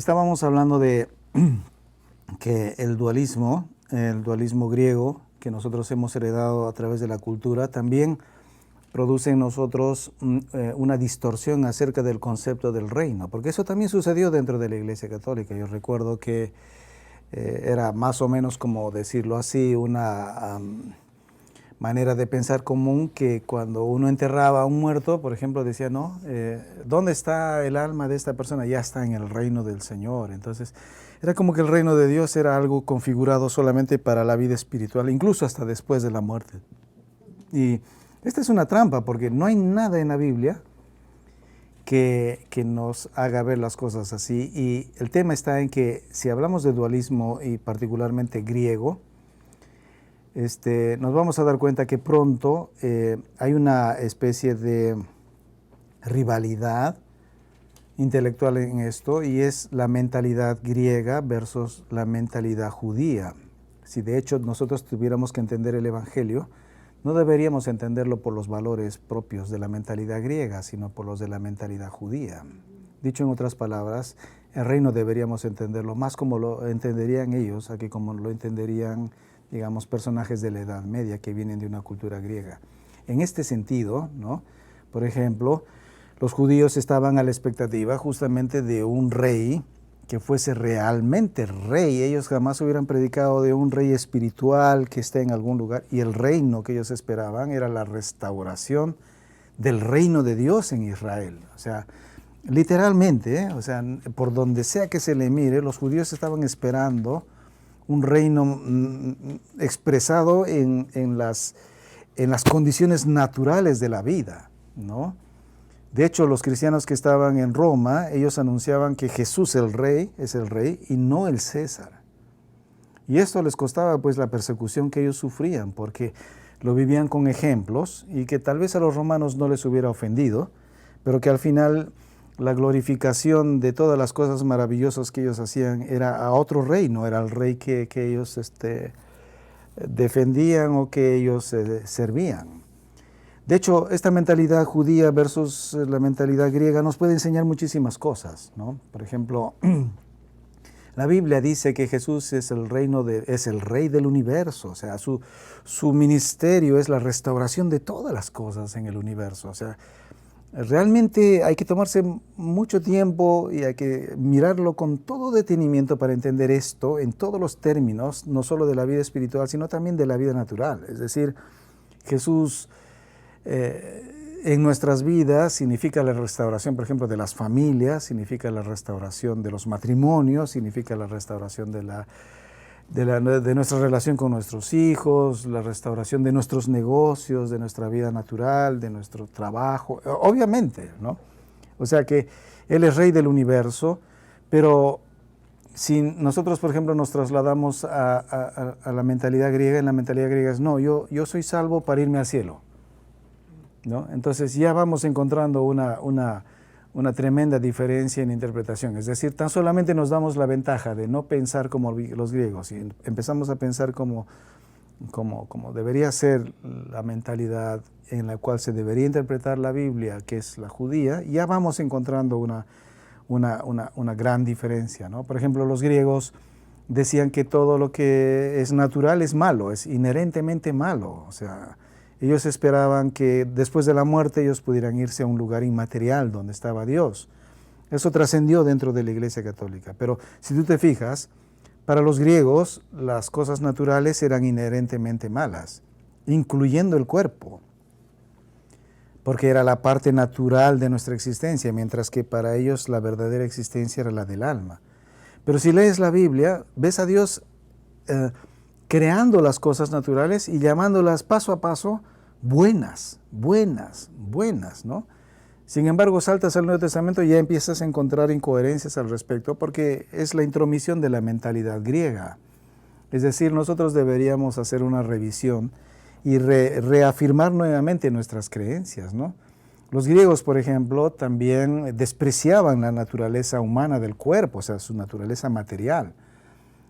estábamos hablando de que el dualismo griego que nosotros hemos heredado a través de la cultura, también produce en nosotros una distorsión acerca del concepto del reino, porque eso también sucedió dentro de la Iglesia Católica. Yo recuerdo que era más o menos, como decirlo así, una manera de pensar común, que cuando uno enterraba a un muerto, por ejemplo, decía, no, ¿dónde está el alma de esta persona? Ya está en el reino del Señor. Entonces, era como que el reino de Dios era algo configurado solamente para la vida espiritual, incluso hasta después de la muerte. Y esta es una trampa, porque no hay nada en la Biblia que nos haga ver las cosas así. Y el tema está en que si hablamos de dualismo, y particularmente griego, nos vamos a dar cuenta que pronto hay una especie de rivalidad intelectual en esto, y es la mentalidad griega versus la mentalidad judía. Si de hecho nosotros tuviéramos que entender el Evangelio, no deberíamos entenderlo por los valores propios de la mentalidad griega, sino por los de la mentalidad judía. Dicho en otras palabras, el reino deberíamos entenderlo más como lo entenderían ellos, a que como lo entenderían, digamos, personajes de la Edad Media que vienen de una cultura griega. En este sentido, ¿no? Por ejemplo, los judíos estaban a la expectativa justamente de un rey que fuese realmente rey. Ellos jamás hubieran predicado de un rey espiritual que esté en algún lugar, y el reino que ellos esperaban era la restauración del reino de Dios en Israel. O sea, literalmente, o sea, por donde sea que se le mire, los judíos estaban esperando un reino expresado en las condiciones naturales de la vida, ¿no? De hecho, los cristianos que estaban en Roma, ellos anunciaban que Jesús es el rey y no el César. Y esto les costaba pues la persecución que ellos sufrían, porque lo vivían con ejemplos, y que tal vez a los romanos no les hubiera ofendido, pero que al final la glorificación de todas las cosas maravillosas que ellos hacían era a otro rey, no era el rey que ellos defendían o que ellos servían. De hecho, esta mentalidad judía versus la mentalidad griega nos puede enseñar muchísimas cosas, ¿no? Por ejemplo, la Biblia dice que Jesús es el rey del universo. O sea, su ministerio es la restauración de todas las cosas en el universo. O sea, realmente hay que tomarse mucho tiempo y hay que mirarlo con todo detenimiento para entender esto en todos los términos, no solo de la vida espiritual, sino también de la vida natural. Es decir, Jesús en nuestras vidas significa la restauración, por ejemplo, de las familias, significa la restauración de los matrimonios, significa la restauración de nuestra relación con nuestros hijos, la restauración de nuestros negocios, de nuestra vida natural, de nuestro trabajo, obviamente, ¿no? O sea que Él es rey del universo, pero si nosotros, por ejemplo, nos trasladamos a la mentalidad griega, en la mentalidad griega es, no, yo soy salvo para irme al cielo, ¿no? Entonces ya vamos encontrando una tremenda diferencia en interpretación. Es decir, tan solamente nos damos la ventaja de no pensar como los griegos y empezamos a pensar como debería ser la mentalidad en la cual se debería interpretar la Biblia, que es la judía, ya vamos encontrando una gran diferencia, ¿no? Por ejemplo, los griegos decían que todo lo que es natural es malo, es inherentemente malo. O sea, ellos esperaban que después de la muerte ellos pudieran irse a un lugar inmaterial donde estaba Dios. Eso trascendió dentro de la Iglesia Católica. Pero si tú te fijas, para los griegos las cosas naturales eran inherentemente malas, incluyendo el cuerpo, porque era la parte natural de nuestra existencia, mientras que para ellos la verdadera existencia era la del alma. Pero si lees la Biblia, ves a Dios creando las cosas naturales y llamándolas paso a paso buenas, ¿no? Sin embargo, saltas al Nuevo Testamento y ya empiezas a encontrar incoherencias al respecto, porque es la intromisión de la mentalidad griega. Es decir, nosotros deberíamos hacer una revisión y reafirmar nuevamente nuestras creencias, ¿no? Los griegos, por ejemplo, también despreciaban la naturaleza humana del cuerpo, o sea, su naturaleza material.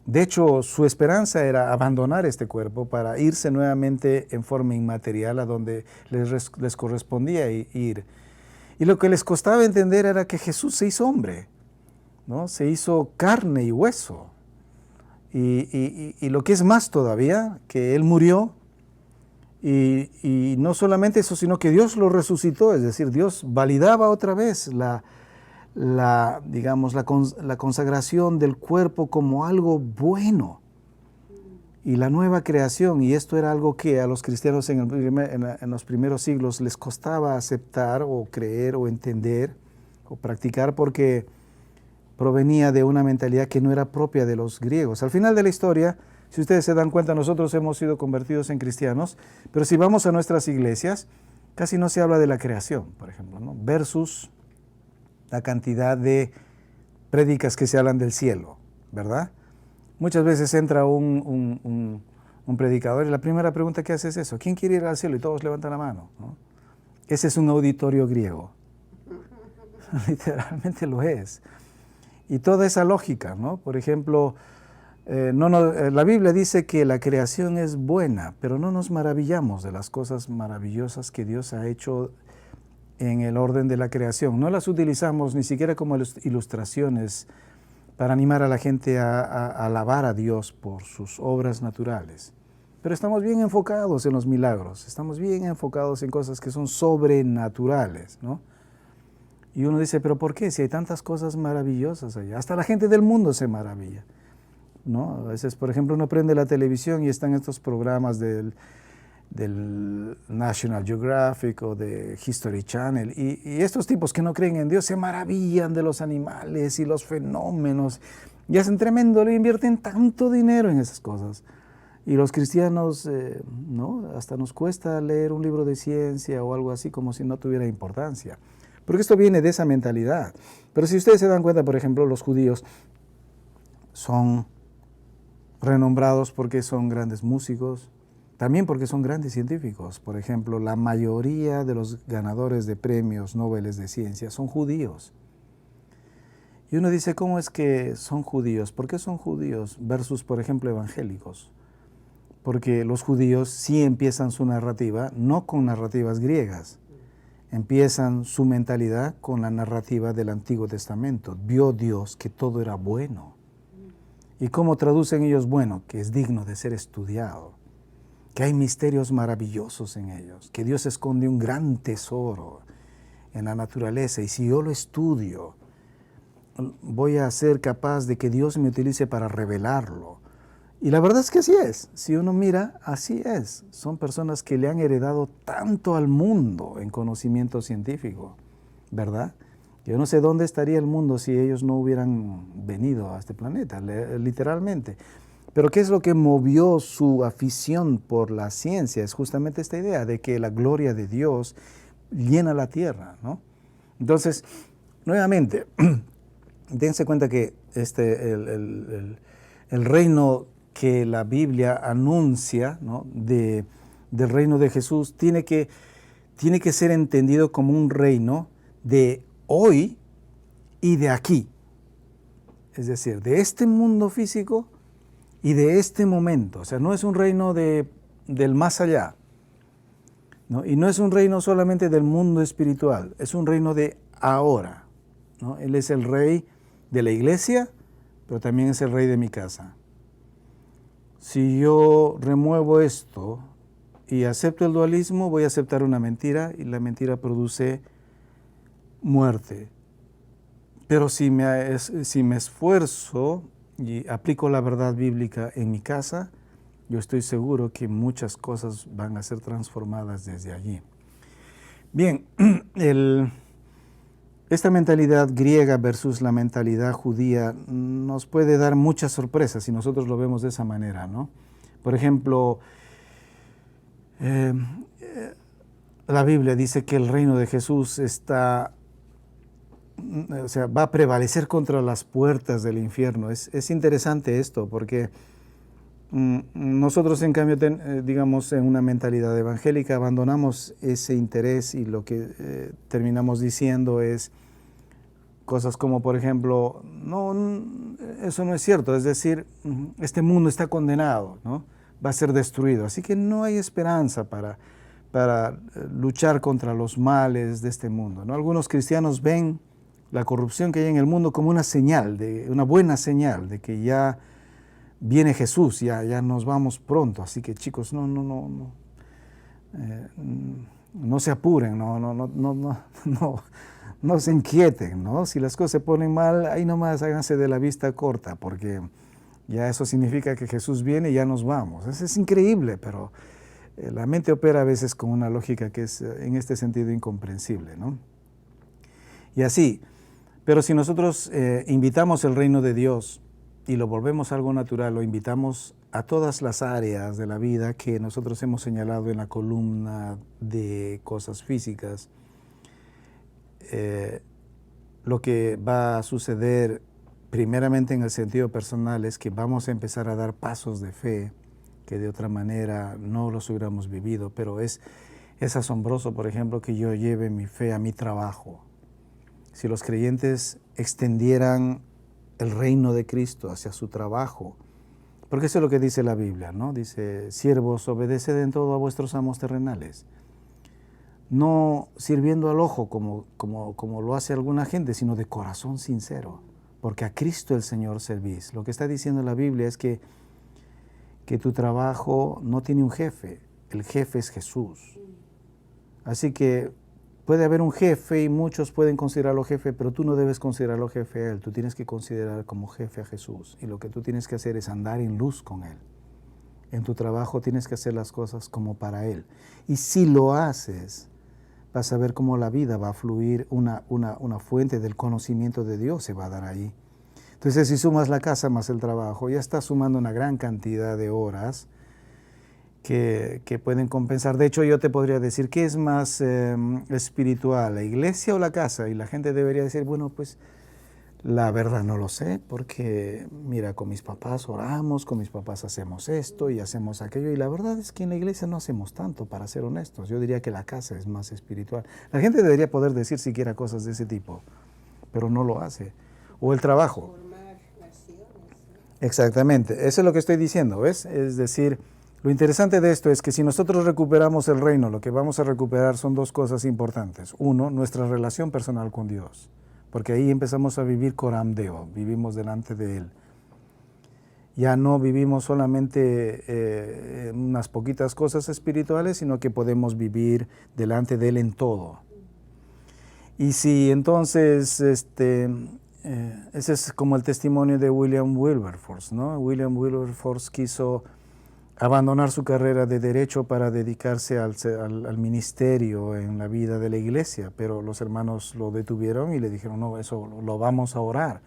De hecho, su esperanza era abandonar este cuerpo para irse nuevamente en forma inmaterial a donde les correspondía ir. Y lo que les costaba entender era que Jesús se hizo hombre. ¿no? Se hizo carne y hueso. Y lo que es más todavía, que Él murió, y no solamente eso, sino que Dios lo resucitó, es decir, Dios validaba otra vez digamos, la consagración del cuerpo como algo bueno. Y la nueva creación, y esto era algo que a los cristianos en los primeros siglos les costaba aceptar o creer o entender o practicar porque provenía de una mentalidad que no era propia de los griegos. Al final de la historia, si ustedes se dan cuenta, nosotros hemos sido convertidos en cristianos, pero si vamos a nuestras iglesias, casi no se habla de la creación, por ejemplo, ¿no? Versus la cantidad de prédicas que se hablan del cielo, ¿verdad? Muchas veces entra un predicador y la primera pregunta que hace es eso: ¿quién quiere ir al cielo? Y todos levantan la mano, ¿no? Ese es un auditorio griego. Literalmente lo es. Y toda esa lógica, ¿no? Por ejemplo, la Biblia dice que la creación es buena, pero no nos maravillamos de las cosas maravillosas que Dios ha hecho en el orden de la creación. No las utilizamos ni siquiera como ilustraciones para animar a la gente a alabar a Dios por sus obras naturales. Pero estamos bien enfocados en los milagros, estamos bien enfocados en cosas que son sobrenaturales, ¿no? Y uno dice, ¿pero por qué? Si hay tantas cosas maravillosas allá. Hasta la gente del mundo se maravilla, ¿no? A veces, por ejemplo, uno prende la televisión y están estos programas del National Geographic o de History Channel, y estos tipos que no creen en Dios se maravillan de los animales y los fenómenos, y hacen tremendo, le invierten tanto dinero en esas cosas. Y los cristianos, ¿no? Hasta nos cuesta leer un libro de ciencia o algo así como si no tuviera importancia. Porque esto viene de esa mentalidad. Pero si ustedes se dan cuenta, por ejemplo, los judíos son renombrados porque son grandes músicos, también porque son grandes científicos. Por ejemplo, la mayoría de los ganadores de premios Nobel de ciencia son judíos. Y uno dice, ¿cómo es que son judíos? ¿Por qué son judíos versus, por ejemplo, evangélicos? Porque los judíos sí empiezan su narrativa, no con narrativas griegas, empiezan su mentalidad con la narrativa del Antiguo Testamento. Vio Dios que todo era bueno. ¿Y cómo traducen ellos bueno? Que es digno de ser estudiado, que hay misterios maravillosos en ellos, que Dios esconde un gran tesoro en la naturaleza, y si yo lo estudio, voy a ser capaz de que Dios me utilice para revelarlo. Y la verdad es que así es. Si uno mira, así es. Son personas que le han heredado tanto al mundo en conocimiento científico, ¿verdad? Yo no sé dónde estaría el mundo si ellos no hubieran venido a este planeta, literalmente. Pero ¿qué es lo que movió su afición por la ciencia? Es justamente esta idea de que la gloria de Dios llena la tierra, ¿no? Entonces, nuevamente, dense cuenta que el reino que la Biblia anuncia, ¿no? Del reino de Jesús tiene que ser entendido como un reino de hoy y de aquí. Es decir, de este mundo físico y de este momento. O sea, no es un reino del más allá, ¿no? Y no es un reino solamente del mundo espiritual, es un reino de ahora, ¿no? Él es el rey de la iglesia, pero también es el rey de mi casa. Si yo remuevo esto y acepto el dualismo, voy a aceptar una mentira, y la mentira produce muerte. Pero si me esfuerzo y aplico la verdad bíblica en mi casa, yo estoy seguro que muchas cosas van a ser transformadas desde allí. Bien, esta mentalidad griega versus la mentalidad judía nos puede dar muchas sorpresas si nosotros lo vemos de esa manera, ¿no? Por ejemplo, la Biblia dice que el reino de Jesús va a prevalecer contra las puertas del infierno. Es interesante esto porque nosotros, en cambio, digamos, en una mentalidad evangélica abandonamos ese interés y lo que terminamos diciendo es cosas como, por ejemplo, no, eso no es cierto, es decir, este mundo está condenado, ¿no? Va a ser destruido, así que no hay esperanza para luchar contra los males de este mundo, ¿no? Algunos cristianos ven la corrupción que hay en el mundo como una señal, una buena señal de que ya viene Jesús, ya nos vamos pronto. Así que chicos, no se apuren, no se inquieten, ¿no? Si las cosas se ponen mal, ahí nomás háganse de la vista corta, porque ya eso significa que Jesús viene y ya nos vamos. Eso es increíble, pero la mente opera a veces con una lógica que es en este sentido incomprensible, ¿no? Y así, pero si nosotros invitamos el reino de Dios y lo volvemos algo natural, lo invitamos a todas las áreas de la vida que nosotros hemos señalado en la columna de cosas físicas, lo que va a suceder primeramente en el sentido personal es que vamos a empezar a dar pasos de fe que de otra manera no los hubiéramos vivido, pero es asombroso, por ejemplo, que yo lleve mi fe a mi trabajo. Si los creyentes extendieran el reino de Cristo hacia su trabajo, porque eso es lo que dice la Biblia, ¿no? Dice, siervos, obedeced en todo a vuestros amos terrenales. No sirviendo al ojo como lo hace alguna gente, sino de corazón sincero, porque a Cristo el Señor servís. Lo que está diciendo la Biblia es que tu trabajo no tiene un jefe, el jefe es Jesús. Así que puede haber un jefe y muchos pueden considerarlo jefe, pero tú no debes considerarlo jefe a él, tú tienes que considerar como jefe a Jesús. Y lo que tú tienes que hacer es andar en luz con él. En tu trabajo tienes que hacer las cosas como para él. Y si lo haces, vas a ver cómo la vida va a fluir, una fuente del conocimiento de Dios se va a dar ahí. Entonces, si sumas la casa más el trabajo, ya estás sumando una gran cantidad de horas que pueden compensar. De hecho, yo te podría decir, ¿qué es más espiritual, la iglesia o la casa? Y la gente debería decir, bueno, pues la verdad no lo sé, porque mira, con mis papás oramos, con mis papás hacemos esto y hacemos aquello. Y la verdad es que en la iglesia no hacemos tanto, para ser honestos. Yo diría que la casa es más espiritual. La gente debería poder decir siquiera cosas de ese tipo, pero no lo hace. O el trabajo. Exactamente, eso es lo que estoy diciendo, ¿ves? Es decir, lo interesante de esto es que si nosotros recuperamos el reino, lo que vamos a recuperar son dos cosas importantes. Uno, nuestra relación personal con Dios, porque ahí empezamos a vivir coram Deo, vivimos delante de Él. Ya no vivimos solamente unas poquitas cosas espirituales, sino que podemos vivir delante de Él en todo. Y si entonces ese es como el testimonio de William Wilberforce, ¿no? William Wilberforce quiso abandonar su carrera de derecho para dedicarse al ministerio en la vida de la iglesia, pero los hermanos lo detuvieron y le dijeron, no, eso lo vamos a orar.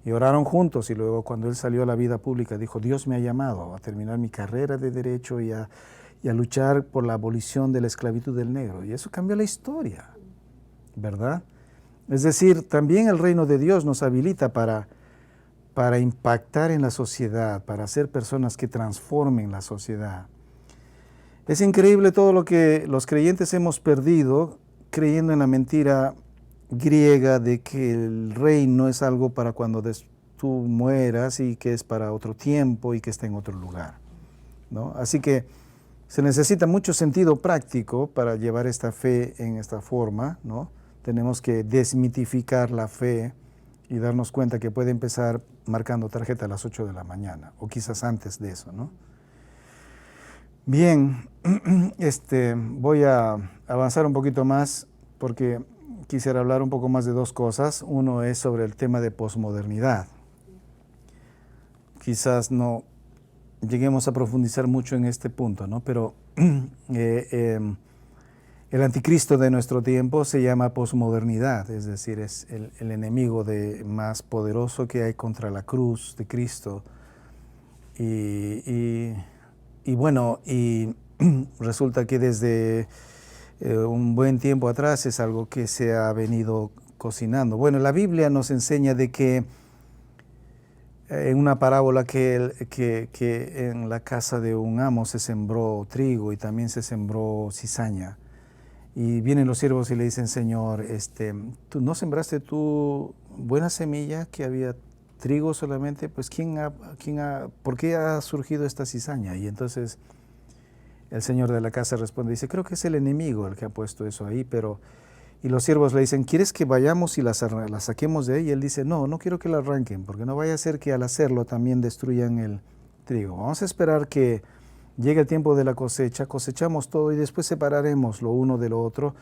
Y oraron juntos y luego cuando él salió a la vida pública dijo, Dios me ha llamado a terminar mi carrera de derecho y a luchar por la abolición de la esclavitud del negro. Y eso cambió la historia, ¿verdad? Es decir, también el reino de Dios nos habilita para impactar en la sociedad, para ser personas que transformen la sociedad. Es increíble todo lo que los creyentes hemos perdido creyendo en la mentira griega de que el reino es algo para cuando tú mueras y que es para otro tiempo y que está en otro lugar, ¿no? Así que se necesita mucho sentido práctico para llevar esta fe en esta forma, ¿no? Tenemos que desmitificar la fe y darnos cuenta que puede empezar marcando tarjeta a las 8 de la mañana, o quizás antes de eso, ¿no? Bien, voy a avanzar un poquito más porque quisiera hablar un poco más de dos cosas. Uno es sobre el tema de posmodernidad. Quizás no lleguemos a profundizar mucho en este punto, ¿no? Pero el anticristo de nuestro tiempo se llama posmodernidad, es decir, es el enemigo más poderoso que hay contra la cruz de Cristo. Y bueno, resulta que desde un buen tiempo atrás es algo que se ha venido cocinando. Bueno, la Biblia nos enseña de que en una parábola que en la casa de un amo se sembró trigo y también se sembró cizaña. Y vienen los siervos y le dicen, Señor, ¿tú no sembraste tu buena semilla que había trigo solamente? Pues ¿por qué ha surgido esta cizaña? Y entonces el señor de la casa responde, dice, creo que es el enemigo el que ha puesto eso ahí, pero Y los siervos le dicen, ¿quieres que vayamos y la saquemos de ahí? Y él dice, no, no quiero que la arranquen, porque no vaya a ser que al hacerlo también destruyan el trigo. Vamos a esperar que llegue el tiempo de la cosecha, cosechamos todo y después separaremos lo uno de lo otro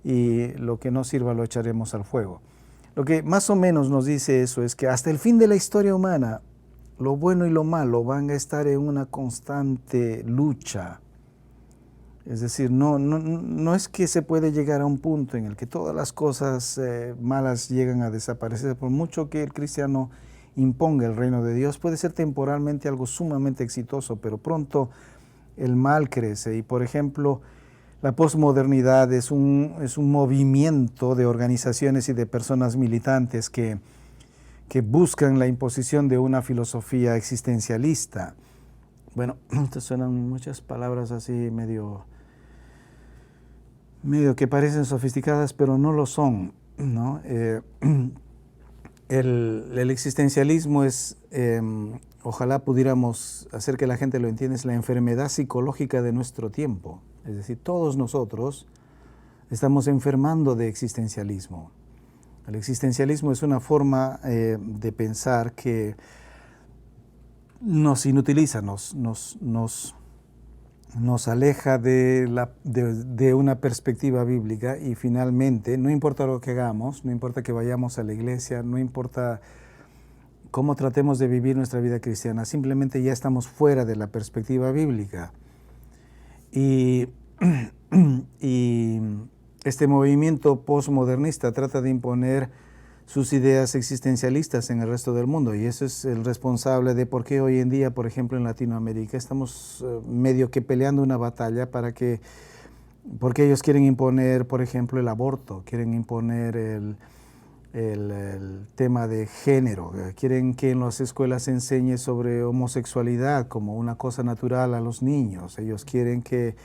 y lo que no sirva lo echaremos al fuego. Lo que más o menos nos dice eso es que hasta el fin de la historia humana, lo bueno y lo malo van a estar en una constante lucha. Es decir, no es que se puede llegar a un punto en el que todas las cosas malas llegan a desaparecer. Por mucho que el cristiano imponga el reino de Dios, puede ser temporalmente algo sumamente exitoso, pero pronto el mal crece. Y por ejemplo, la posmodernidad es un movimiento de organizaciones y de personas militantes que buscan la imposición de una filosofía existencialista. Bueno, estas suenan muchas palabras así medio que parecen sofisticadas, pero no lo son, ¿no? El existencialismo es, ojalá pudiéramos hacer que la gente lo entienda, es la enfermedad psicológica de nuestro tiempo. Es decir, todos nosotros estamos enfermando de existencialismo. El existencialismo es una forma de pensar que nos inutiliza, nos aleja de una perspectiva bíblica y finalmente, no importa lo que hagamos, no importa que vayamos a la iglesia, no importa cómo tratemos de vivir nuestra vida cristiana, simplemente ya estamos fuera de la perspectiva bíblica. Y este movimiento postmodernista trata de imponer sus ideas existencialistas en el resto del mundo y eso es el responsable de por qué hoy en día, por ejemplo, en Latinoamérica estamos medio que peleando una batalla porque ellos quieren imponer, por ejemplo, el aborto, quieren imponer el tema de género, quieren que en las escuelas se enseñe sobre homosexualidad como una cosa natural a los niños, ellos quieren que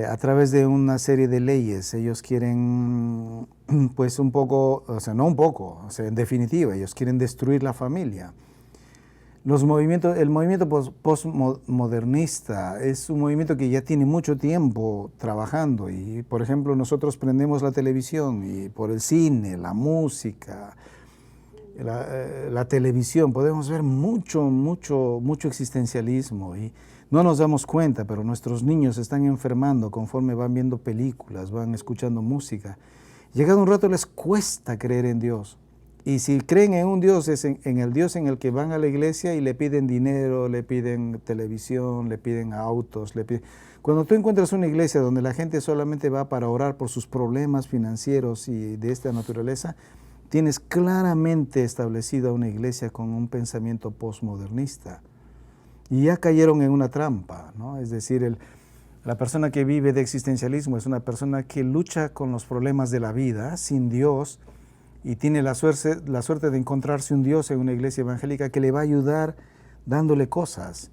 a través de una serie de leyes, ellos quieren, pues un poco, o sea, no un poco, o sea, en definitiva, ellos quieren destruir la familia. El movimiento postmodernista es un movimiento que ya tiene mucho tiempo trabajando y, por ejemplo, nosotros prendemos la televisión y por el cine, la música, la televisión, podemos ver mucho existencialismo y no nos damos cuenta, pero nuestros niños se están enfermando conforme van viendo películas, van escuchando música. Llegado un rato les cuesta creer en Dios. Y si creen en un Dios, es en el Dios en el que van a la iglesia y le piden dinero, le piden televisión, le piden autos, Cuando tú encuentras una iglesia donde la gente solamente va para orar por sus problemas financieros y de esta naturaleza, tienes claramente establecida una iglesia con un pensamiento postmodernista. Y ya cayeron en una trampa, ¿no? Es decir, la persona que vive de existencialismo es una persona que lucha con los problemas de la vida sin Dios y tiene la suerte de encontrarse un Dios en una iglesia evangélica que le va a ayudar dándole cosas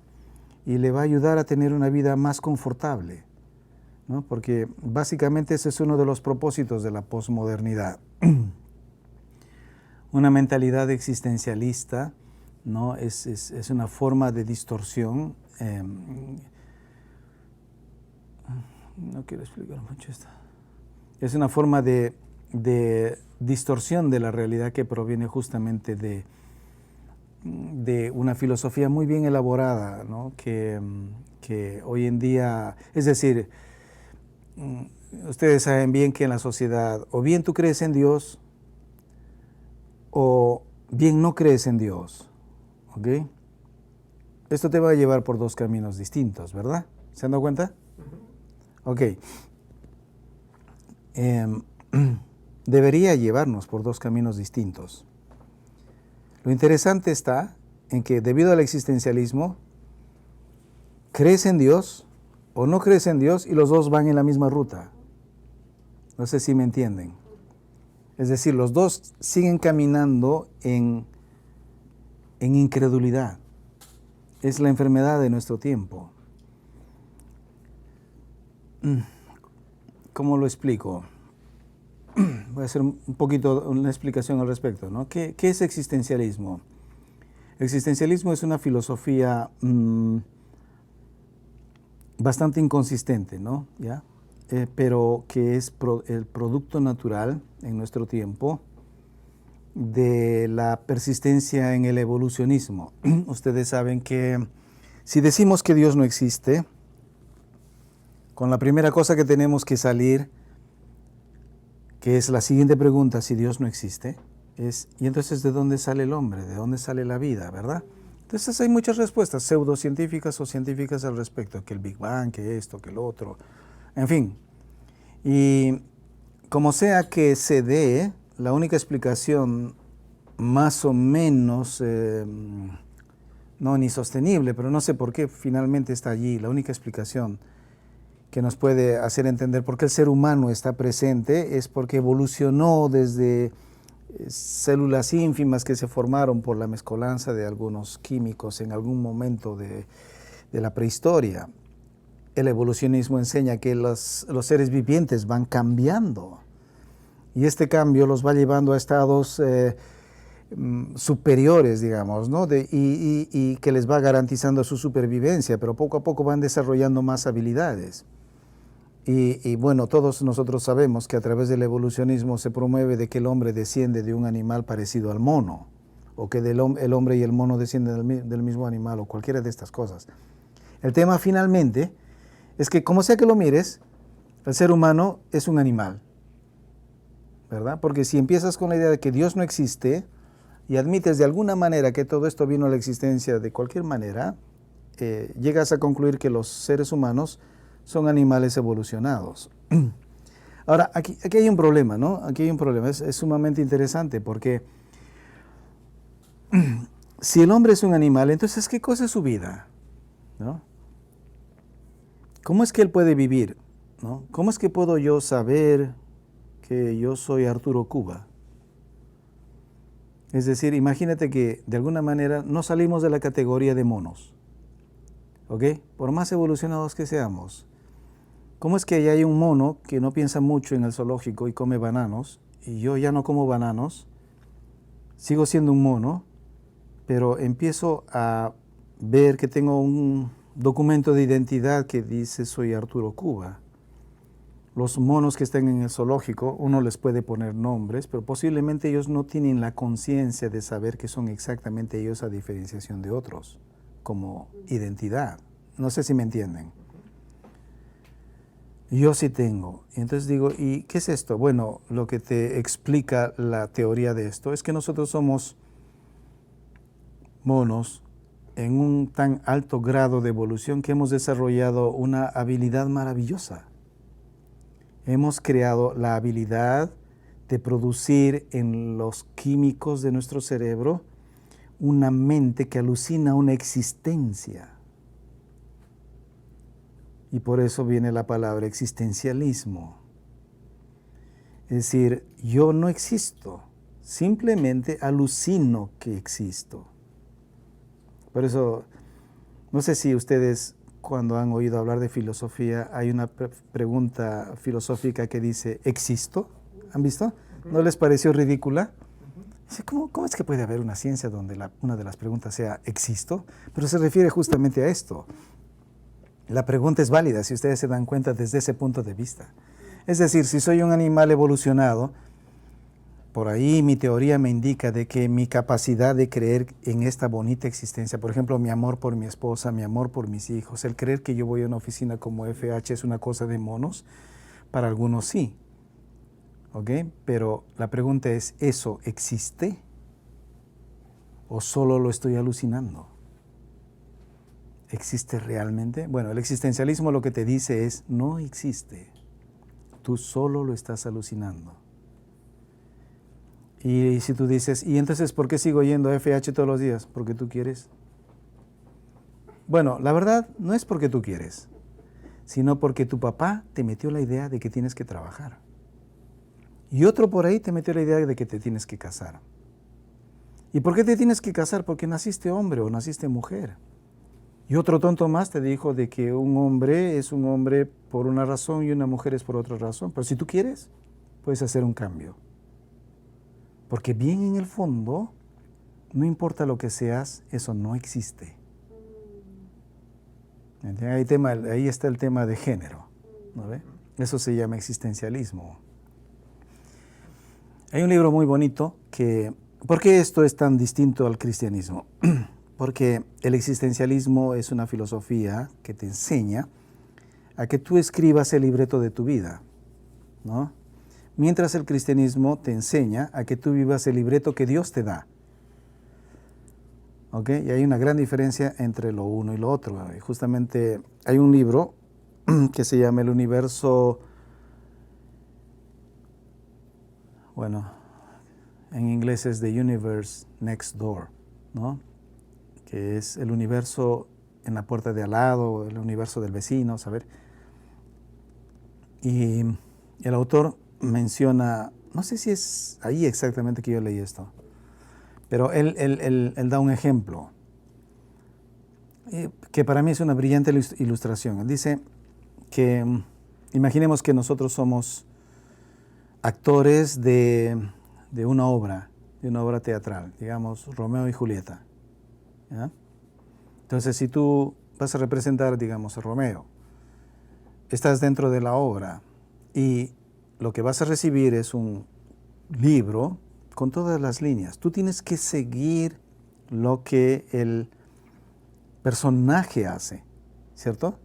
y le va a ayudar a tener una vida más confortable, ¿no? Porque básicamente ese es uno de los propósitos de la posmodernidad. Una mentalidad existencialista, ¿no? Es una forma de distorsión. No quiero explicar mucho esto. Es una forma de distorsión de la realidad que proviene justamente de una filosofía muy bien elaborada, ¿no? que hoy en día, es decir, ustedes saben bien que en la sociedad o bien tú crees en Dios o bien no crees en Dios. ¿Ok? Esto te va a llevar por dos caminos distintos, ¿verdad? ¿Se han dado cuenta? Ok. Debería llevarnos por dos caminos distintos. Lo interesante está en que debido al existencialismo, crees en Dios o no crees en Dios y los dos van en la misma ruta. No sé si me entienden. Es decir, los dos siguen caminando en incredulidad. Es la enfermedad de nuestro tiempo. ¿Cómo lo explico? Voy a hacer un poquito una explicación al respecto, ¿no? ¿Qué es existencialismo? Existencialismo es una filosofía bastante inconsistente, ¿no? ¿Ya? pero que es el producto natural en nuestro tiempo de la persistencia en el evolucionismo. Ustedes saben que si decimos que Dios no existe, con la primera cosa que tenemos que salir, que es la siguiente pregunta, si Dios no existe, es, ¿y entonces de dónde sale el hombre? ¿De dónde sale la vida? ¿Verdad? Entonces hay muchas respuestas pseudocientíficas o científicas al respecto, que el Big Bang, que esto, que el otro, en fin. Y como sea que se dé, la única explicación más o menos, no ni sostenible, pero no sé por qué finalmente está allí, la única explicación que nos puede hacer entender por qué el ser humano está presente es porque evolucionó desde células ínfimas que se formaron por la mezcolanza de algunos químicos en algún momento de la prehistoria. El evolucionismo enseña que los seres vivientes van cambiando y este cambio los va llevando a estados superiores, digamos, ¿no? y que les va garantizando su supervivencia, pero poco a poco van desarrollando más habilidades. Y bueno, todos nosotros sabemos que a través del evolucionismo se promueve de que el hombre desciende de un animal parecido al mono, o que el hombre y el mono descienden del mismo animal, o cualquiera de estas cosas. El tema finalmente es que, como sea que lo mires, el ser humano es un animal, ¿verdad? Porque si empiezas con la idea de que Dios no existe y admites de alguna manera que todo esto vino a la existencia de cualquier manera, llegas a concluir que los seres humanos son animales evolucionados. Ahora, aquí hay un problema, ¿no? Aquí hay un problema, es sumamente interesante porque si el hombre es un animal, entonces, ¿qué cosa es su vida? ¿No? ¿Cómo es que él puede vivir? ¿No? ¿Cómo es que puedo yo saber que yo soy Arturo Cuba? Es decir, imagínate que de alguna manera no salimos de la categoría de monos, ¿ok? Por más evolucionados que seamos. ¿Cómo es que ahí hay un mono que no piensa mucho en el zoológico y come bananos, y yo ya no como bananos, sigo siendo un mono, pero empiezo a ver que tengo un documento de identidad que dice soy Arturo Cuba? Los monos que están en el zoológico, uno les puede poner nombres, pero posiblemente ellos no tienen la conciencia de saber que son exactamente ellos a diferenciación de otros, como identidad. No sé si me entienden. Yo sí tengo. Y entonces digo, ¿y qué es esto? Bueno, lo que te explica la teoría de esto es que nosotros somos monos en un tan alto grado de evolución que hemos desarrollado una habilidad maravillosa. Hemos creado la habilidad de producir en los químicos de nuestro cerebro una mente que alucina una existencia. Y por eso viene la palabra existencialismo. Es decir, yo no existo, simplemente alucino que existo. Por eso, no sé si ustedes cuando han oído hablar de filosofía, hay una pregunta filosófica que dice, ¿existo? ¿Han visto? ¿No les pareció ridícula? Dice, ¿cómo es que puede haber una ciencia donde una de las preguntas sea ¿existo? Pero se refiere justamente a esto. La pregunta es válida si ustedes se dan cuenta desde ese punto de vista. Es decir, si soy un animal evolucionado, por ahí mi teoría me indica de que mi capacidad de creer en esta bonita existencia, por ejemplo, mi amor por mi esposa, mi amor por mis hijos, el creer que yo voy a una oficina como FH es una cosa de monos, para algunos sí. ¿Ok? Pero la pregunta es, ¿eso existe? ¿O solo lo estoy alucinando? ¿Existe realmente? Bueno, el existencialismo lo que te dice es, no existe. Tú solo lo estás alucinando. Y si tú dices, ¿y entonces por qué sigo yendo a FH todos los días? ¿Porque tú quieres? Bueno, la verdad no es porque tú quieres, sino porque tu papá te metió la idea de que tienes que trabajar. Y otro por ahí te metió la idea de que te tienes que casar. ¿Y por qué te tienes que casar? Porque naciste hombre o naciste mujer. Y otro tonto más te dijo de que un hombre es un hombre por una razón y una mujer es por otra razón. Pero si tú quieres, puedes hacer un cambio. Porque bien en el fondo, no importa lo que seas, eso no existe. Ahí está el tema de género, ¿no ve? Eso se llama existencialismo. Hay un libro muy bonito que... ¿Por qué esto es tan distinto al cristianismo? Porque el existencialismo es una filosofía que te enseña a que tú escribas el libreto de tu vida, ¿no? Mientras el cristianismo te enseña a que tú vivas el libreto que Dios te da. ¿Ok? Y hay una gran diferencia entre lo uno y lo otro. Y justamente hay un libro que se llama El Universo, bueno, en inglés es The Universe Next Door, ¿no? Que es el universo en la puerta de al lado, el universo del vecino, ¿saber? Y el autor menciona, no sé si es ahí exactamente que yo leí esto, pero él da un ejemplo que para mí es una brillante ilustración. Él dice que imaginemos que nosotros somos actores de una obra teatral, digamos Romeo y Julieta, ¿ya? Entonces, si tú vas a representar, digamos, a Romeo, estás dentro de la obra y lo que vas a recibir es un libro con todas las líneas. Tú tienes que seguir lo que el personaje hace, ¿cierto?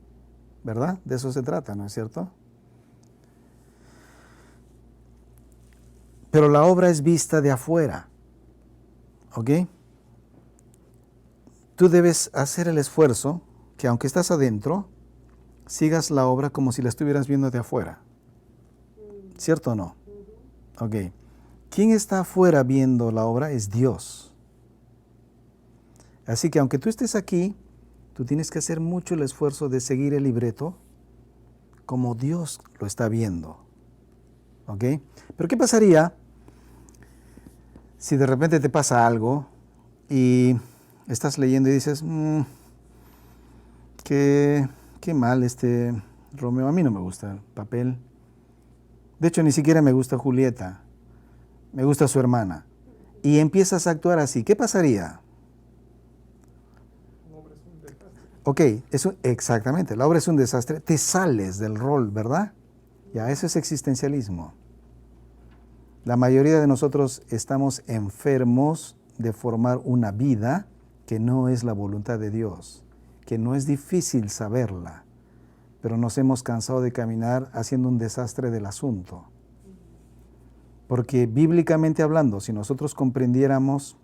¿Verdad? De eso se trata, ¿no es cierto? Pero la obra es vista de afuera, ¿ok? Tú debes hacer el esfuerzo que aunque estás adentro, sigas la obra como si la estuvieras viendo de afuera. ¿Cierto o no? Ok. ¿Quién está afuera viendo la obra? Es Dios. Así que aunque tú estés aquí, tú tienes que hacer mucho el esfuerzo de seguir el libreto como Dios lo está viendo. ¿Ok? Pero ¿qué pasaría si de repente te pasa algo y estás leyendo y dices, qué mal este Romeo, a mí no me gusta el papel. De hecho, ni siquiera me gusta Julieta, me gusta su hermana. Y empiezas a actuar así, ¿qué pasaría? Ok, exactamente, la obra es un desastre, te sales del rol, ¿verdad? Ya, eso es existencialismo. La mayoría de nosotros estamos enfermos de formar una vida que no es la voluntad de Dios, que no es difícil saberla, pero nos hemos cansado de caminar haciendo un desastre del asunto. Porque bíblicamente hablando, si nosotros comprendiéramos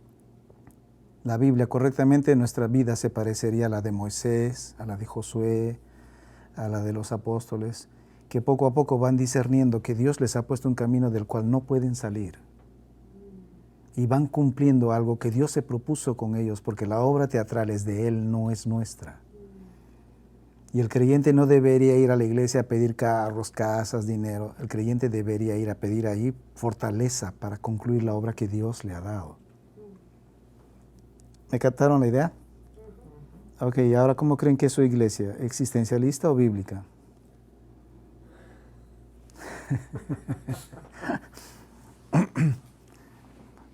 la Biblia correctamente, nuestra vida se parecería a la de Moisés, a la de Josué, a la de los apóstoles, que poco a poco van discerniendo que Dios les ha puesto un camino del cual no pueden salir. Y van cumpliendo algo que Dios se propuso con ellos, porque la obra teatral es de Él, no es nuestra. Y el creyente no debería ir a la iglesia a pedir carros, casas, dinero. El creyente debería ir a pedir ahí fortaleza para concluir la obra que Dios le ha dado. ¿Me captaron la idea? Ok, ¿y ahora cómo creen que es su iglesia? ¿Existencialista o bíblica?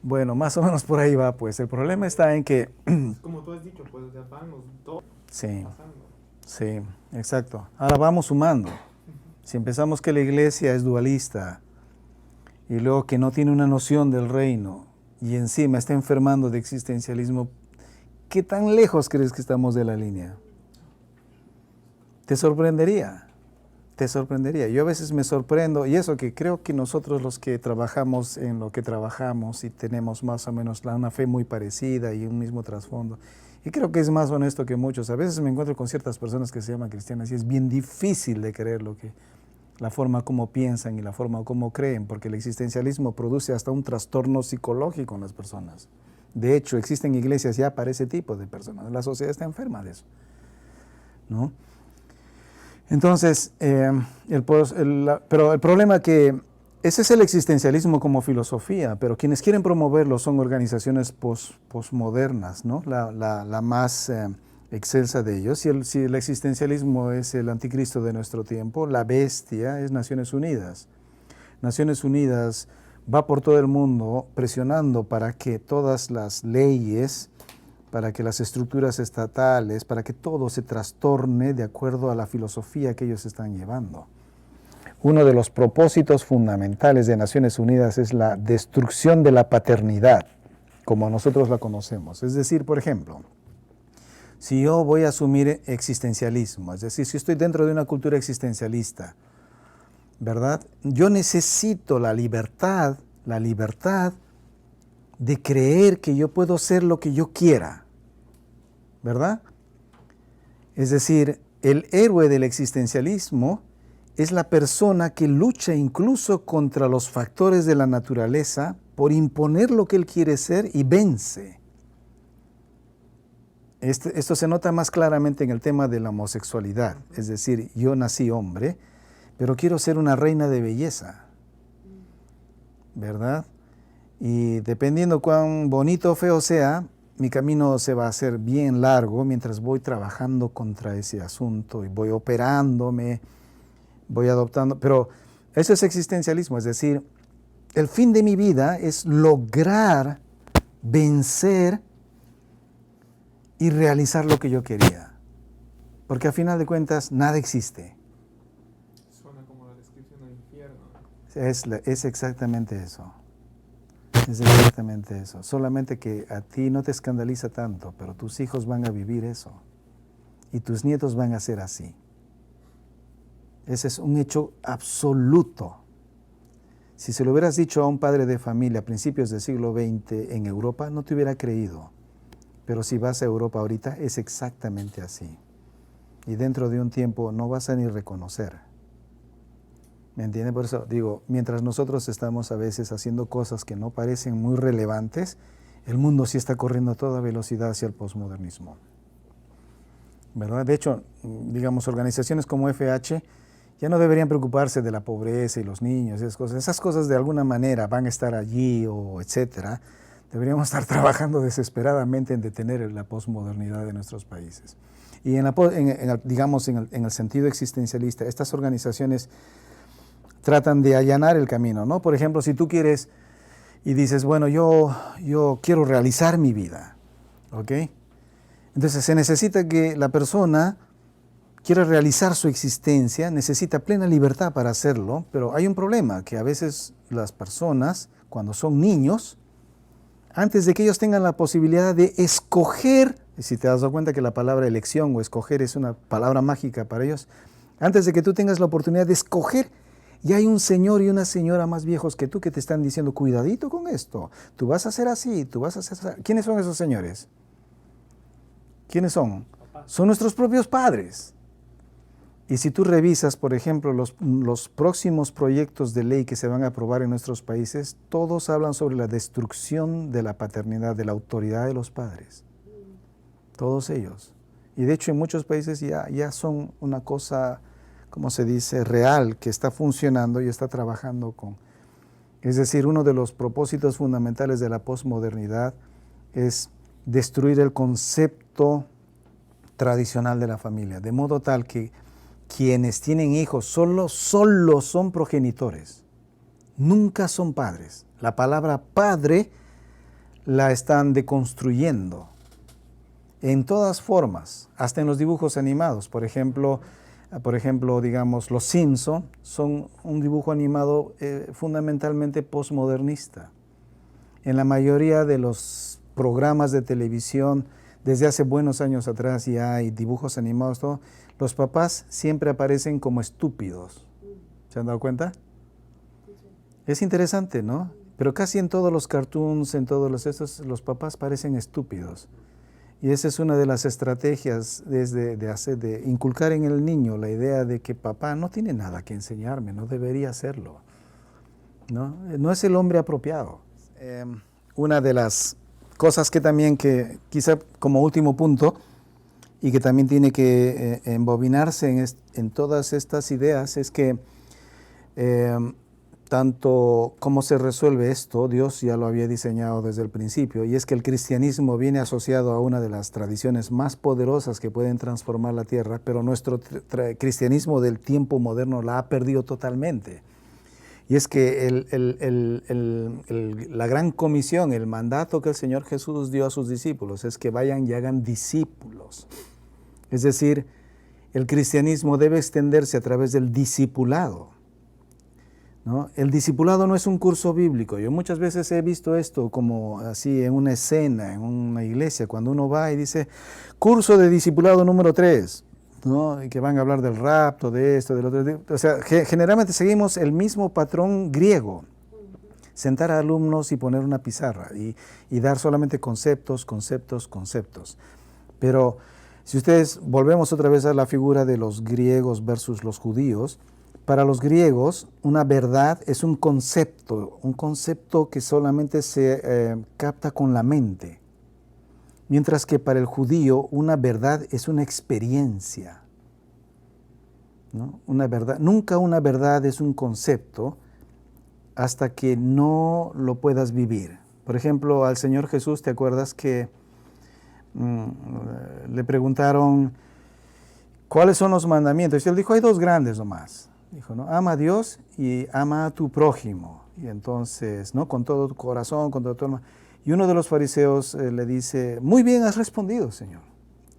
Bueno, más o menos por ahí va, pues. El problema está en que... Como tú has dicho, pues ya van los dos Sí, pasando. sí, exacto. Ahora vamos sumando. Si empezamos que la iglesia es dualista y luego que no tiene una noción del reino y encima está enfermando de existencialismo, ¿qué tan lejos crees que estamos de la línea? Te sorprendería. Te sorprendería. Yo a veces me sorprendo, y eso que creo que nosotros los que trabajamos en lo que trabajamos y tenemos más o menos una fe muy parecida y un mismo trasfondo, y creo que es más honesto que muchos. A veces me encuentro con ciertas personas que se llaman cristianas y es bien difícil de creer la forma como piensan y la forma como creen, porque el existencialismo produce hasta un trastorno psicológico en las personas. De hecho, existen iglesias ya para ese tipo de personas. La sociedad está enferma de eso, ¿no? Entonces, pero el problema que ese es el existencialismo como filosofía, pero quienes quieren promoverlo son organizaciones posmodernas, ¿no? La más excelsa de ellos. Si el existencialismo es el anticristo de nuestro tiempo, la bestia es Naciones Unidas. Naciones Unidas va por todo el mundo presionando para que todas las leyes, para que las estructuras estatales, para que todo se trastorne de acuerdo a la filosofía que ellos están llevando. uno de los propósitos fundamentales de Naciones Unidas es la destrucción de la paternidad, como nosotros la conocemos. Es decir, por ejemplo, si yo voy a asumir existencialismo, es decir, si estoy dentro de una cultura existencialista, ¿verdad? Yo necesito la libertad de creer que yo puedo ser lo que yo quiera, ¿verdad? Es decir, el héroe del existencialismo es la persona que lucha incluso contra los factores de la naturaleza por imponer lo que él quiere ser y vence. Esto se nota más claramente en el tema de la homosexualidad. Es decir, yo nací hombre, pero quiero ser una reina de belleza, ¿verdad? Y dependiendo cuán bonito o feo sea, mi camino se va a hacer bien largo mientras voy trabajando contra ese asunto y voy operándome, voy adoptando. Pero eso es existencialismo, es decir, el fin de mi vida es lograr vencer y realizar lo que yo quería. Porque a final de cuentas, nada existe. Suena como la descripción del infierno. Es exactamente eso. Es exactamente eso. Solamente que a ti no te escandaliza tanto, pero tus hijos van a vivir eso. Y tus nietos van a ser así. Ese es un hecho absoluto. Si se lo hubieras dicho a un padre de familia a principios del siglo XX en Europa, no te hubiera creído. Pero si vas a Europa ahorita, es exactamente así. Y dentro de un tiempo no vas a ni reconocer. ¿Me entiende? Por eso digo, mientras nosotros estamos a veces haciendo cosas que no parecen muy relevantes, el mundo sí está corriendo a toda velocidad hacia el posmodernismo, ¿verdad? De hecho, digamos, organizaciones como FH ya no deberían preocuparse de la pobreza y los niños, esas cosas de alguna manera van a estar allí o etcétera. Deberíamos estar trabajando desesperadamente en detener la posmodernidad de nuestros países. Y digamos, en el sentido existencialista, estas organizaciones tratan de allanar el camino, ¿no? Por ejemplo, si tú quieres y dices, bueno, yo quiero realizar mi vida, ¿ok? Entonces se necesita que la persona quiera realizar su existencia, necesita plena libertad para hacerlo, pero hay un problema, que a veces las personas, cuando son niños, antes de que ellos tengan la posibilidad de escoger, y si te has dado cuenta que la palabra elección o escoger es una palabra mágica para ellos, antes de que tú tengas la oportunidad de escoger, ya hay un señor y una señora más viejos que tú que te están diciendo, cuidadito con esto, tú vas a hacer así, tú vas a hacer así. ¿Quiénes son esos señores? ¿Quiénes son? Papá. Son nuestros propios padres. Y si tú revisas, por ejemplo, los próximos proyectos de ley que se van a aprobar en nuestros países, todos hablan sobre la destrucción de la paternidad, de la autoridad de los padres. Todos ellos. Y de hecho en muchos países ya son una cosa, como se dice, real, que está funcionando y está trabajando con. Es decir, uno de los propósitos fundamentales de la posmodernidad es destruir el concepto tradicional de la familia, de modo tal que quienes tienen hijos solo son progenitores, nunca son padres. La palabra padre la están deconstruyendo en todas formas, hasta en los dibujos animados. Por ejemplo, digamos, Los Simpson son un dibujo animado fundamentalmente posmodernista. En la mayoría de los programas de televisión, desde hace buenos años atrás ya hay dibujos animados, todo. Los papás siempre aparecen como estúpidos. ¿Se han dado cuenta? Es interesante, ¿no? Pero casi en todos los cartoons, en todos los papás parecen estúpidos. Y esa es una de las estrategias de inculcar en el niño la idea de que papá no tiene nada que enseñarme, no debería hacerlo, ¿no? No es el hombre apropiado. Una de las cosas que también, que quizá como último punto, y que también tiene que embobinarse en todas estas ideas, es que tanto cómo se resuelve esto, Dios ya lo había diseñado desde el principio, y es que el cristianismo viene asociado a una de las tradiciones más poderosas que pueden transformar la tierra, pero nuestro cristianismo del tiempo moderno la ha perdido totalmente. Y es que la gran comisión, el mandato que el Señor Jesús dio a sus discípulos es que vayan y hagan discípulos. Es decir, el cristianismo debe extenderse a través del discipulado. ¿no? El discipulado no es un curso bíblico. Yo muchas veces he visto esto como así en una escena, en una iglesia, cuando uno va y dice, curso de discipulado número 3, ¿no? Y que van a hablar del rapto, de esto, del otro. O sea, generalmente seguimos el mismo patrón griego. Sentar a alumnos y poner una pizarra y dar solamente conceptos. Pero si ustedes volvemos otra vez a la figura de los griegos versus los judíos, para los griegos una verdad es un concepto que solamente se capta con la mente, mientras que para el judío una verdad es una experiencia, ¿no? Nunca una verdad es un concepto hasta que no lo puedas vivir. Por ejemplo, al Señor Jesús, ¿te acuerdas que le preguntaron cuáles son los mandamientos? Y él dijo, hay 2 grandes nomás. Dijo, ¿no? Ama a Dios y ama a tu prójimo. Y entonces, ¿no? Con todo tu corazón, con todo tu alma. Y uno de los fariseos le dice, muy bien has respondido, Señor.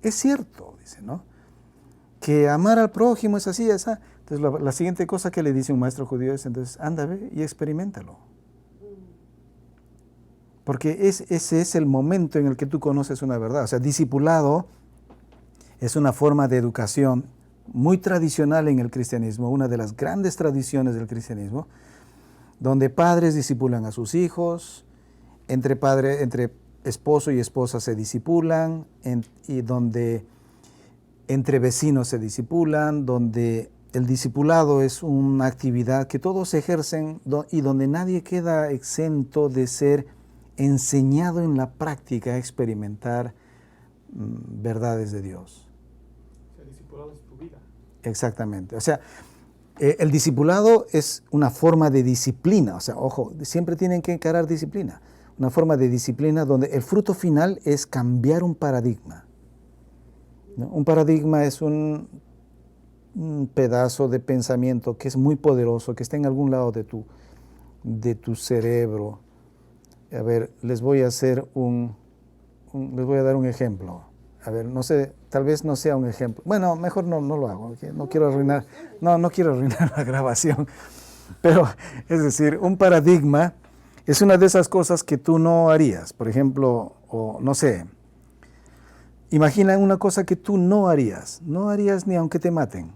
Es cierto, dice, ¿no? Que amar al prójimo es así, esa. Entonces la siguiente cosa que le dice un maestro judío es, entonces, anda, ve y experiméntalo. Porque ese es el momento en el que tú conoces una verdad. O sea, discipulado es una forma de educación muy tradicional en el cristianismo, una de las grandes tradiciones del cristianismo, donde padres discipulan a sus hijos, entre esposo y esposa se discipulan, y donde entre vecinos se discipulan, donde el discipulado es una actividad que todos ejercen y donde nadie queda exento de ser enseñado en la práctica a experimentar verdades de Dios. El discipulado es tu vida. Exactamente. O sea, el discipulado es una forma de disciplina. O sea, ojo, siempre tienen que encarar disciplina. Una forma de disciplina donde el fruto final es cambiar un paradigma, ¿no? Un paradigma es un pedazo de pensamiento que es muy poderoso, que está en algún lado de tu cerebro. A ver, les voy a dar un ejemplo. A ver, no sé, tal vez no sea un ejemplo. Bueno, mejor no lo hago, no quiero arruinar la grabación. Pero, es decir, un paradigma es una de esas cosas que tú no harías. Por ejemplo, o no sé, imagina una cosa que tú no harías ni aunque te maten,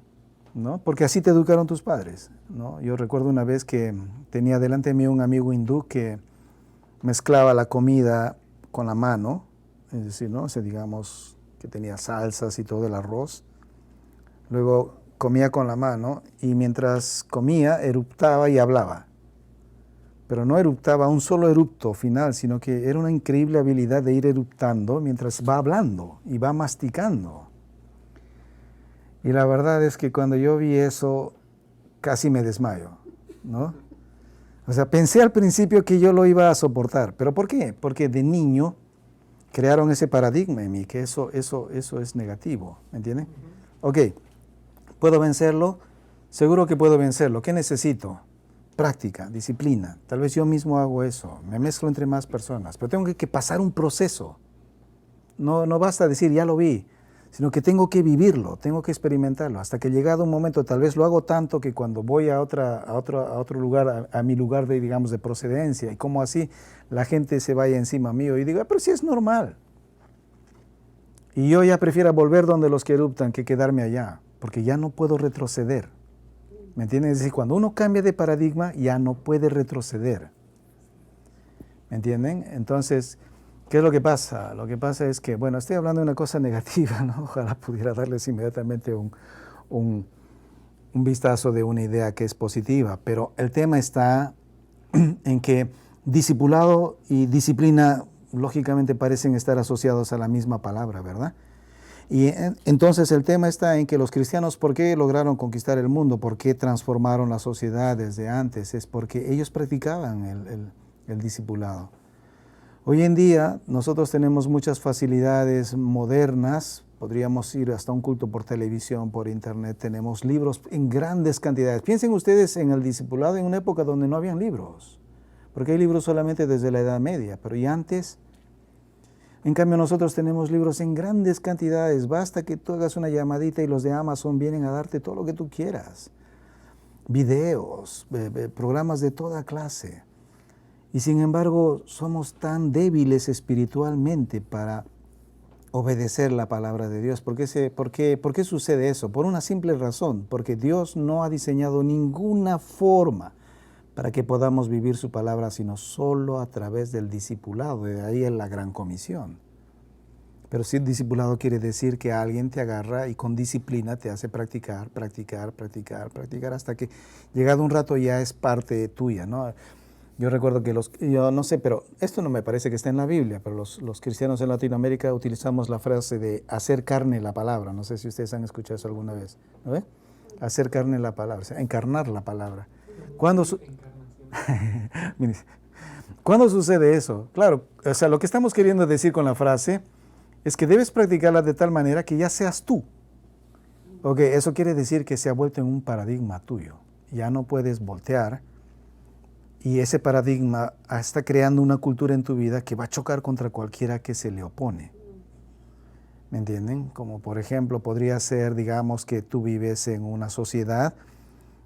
¿no? Porque así te educaron tus padres, ¿no? Yo recuerdo una vez que tenía delante de mí un amigo hindú que mezclaba la comida con la mano, es decir, ¿no? O sea, digamos que tenía salsas y todo el arroz. Luego comía con la mano y mientras comía eruptaba y hablaba. Pero no eruptaba un solo erupto final, sino que era una increíble habilidad de ir eruptando mientras va hablando y va masticando. Y la verdad es que cuando yo vi eso, casi me desmayo, ¿no? O sea, pensé al principio que yo lo iba a soportar. ¿Pero por qué? Porque de niño crearon ese paradigma en mí, que eso es negativo, ¿me entienden? Ok, ¿puedo vencerlo? Seguro que puedo vencerlo. ¿Qué necesito? Práctica, disciplina. Tal vez yo mismo hago eso, me mezclo entre más personas, pero tengo que pasar un proceso. No basta decir, ya lo vi, sino que tengo que vivirlo, tengo que experimentarlo, hasta que llegado un momento, tal vez lo hago tanto que cuando voy a otro lugar, a mi lugar de, digamos, de procedencia, y como así la gente se vaya encima mío y diga, pero sí es normal. Y yo ya prefiero volver donde los que eruptan que quedarme allá, porque ya no puedo retroceder. ¿Me entienden? Es decir, cuando uno cambia de paradigma, ya no puede retroceder. ¿Me entienden? Entonces, ¿qué es lo que pasa? Lo que pasa es que, bueno, estoy hablando de una cosa negativa, ¿no? Ojalá pudiera darles inmediatamente un vistazo de una idea que es positiva, pero el tema está en que discipulado y disciplina lógicamente parecen estar asociados a la misma palabra, ¿verdad? Y entonces el tema está en que los cristianos, ¿por qué lograron conquistar el mundo? ¿Por qué transformaron la sociedad desde antes? Es porque ellos practicaban el discipulado. Hoy en día nosotros tenemos muchas facilidades modernas, podríamos ir hasta un culto por televisión, por internet, tenemos libros en grandes cantidades. Piensen ustedes en el discipulado en una época donde no habían libros, porque hay libros solamente desde la Edad Media, pero y antes. En cambio nosotros tenemos libros en grandes cantidades, basta que tú hagas una llamadita y los de Amazon vienen a darte todo lo que tú quieras. videos, programas de toda clase. Y sin embargo, somos tan débiles espiritualmente para obedecer la palabra de Dios. ¿Por qué sucede eso? Por una simple razón, porque Dios no ha diseñado ninguna forma para que podamos vivir su palabra, sino solo a través del discipulado. De ahí es la gran comisión. Pero si el discipulado quiere decir que alguien te agarra y con disciplina te hace practicar, hasta que llegado un rato ya es parte tuya, ¿no? Yo recuerdo que yo no sé, pero esto no me parece que esté en la Biblia, pero los cristianos en Latinoamérica utilizamos la frase de hacer carne la palabra. No sé si ustedes han escuchado eso alguna vez, ¿no ve? Hacer carne la palabra, o sea, encarnar la palabra. ¿Cuándo sucede eso? Claro, o sea, lo que estamos queriendo decir con la frase es que debes practicarla de tal manera que ya seas tú. Ok, eso quiere decir que se ha vuelto en un paradigma tuyo. Ya no puedes voltear. Y ese paradigma está creando una cultura en tu vida que va a chocar contra cualquiera que se le opone. ¿Me entienden? Como por ejemplo podría ser, digamos, que tú vives en una sociedad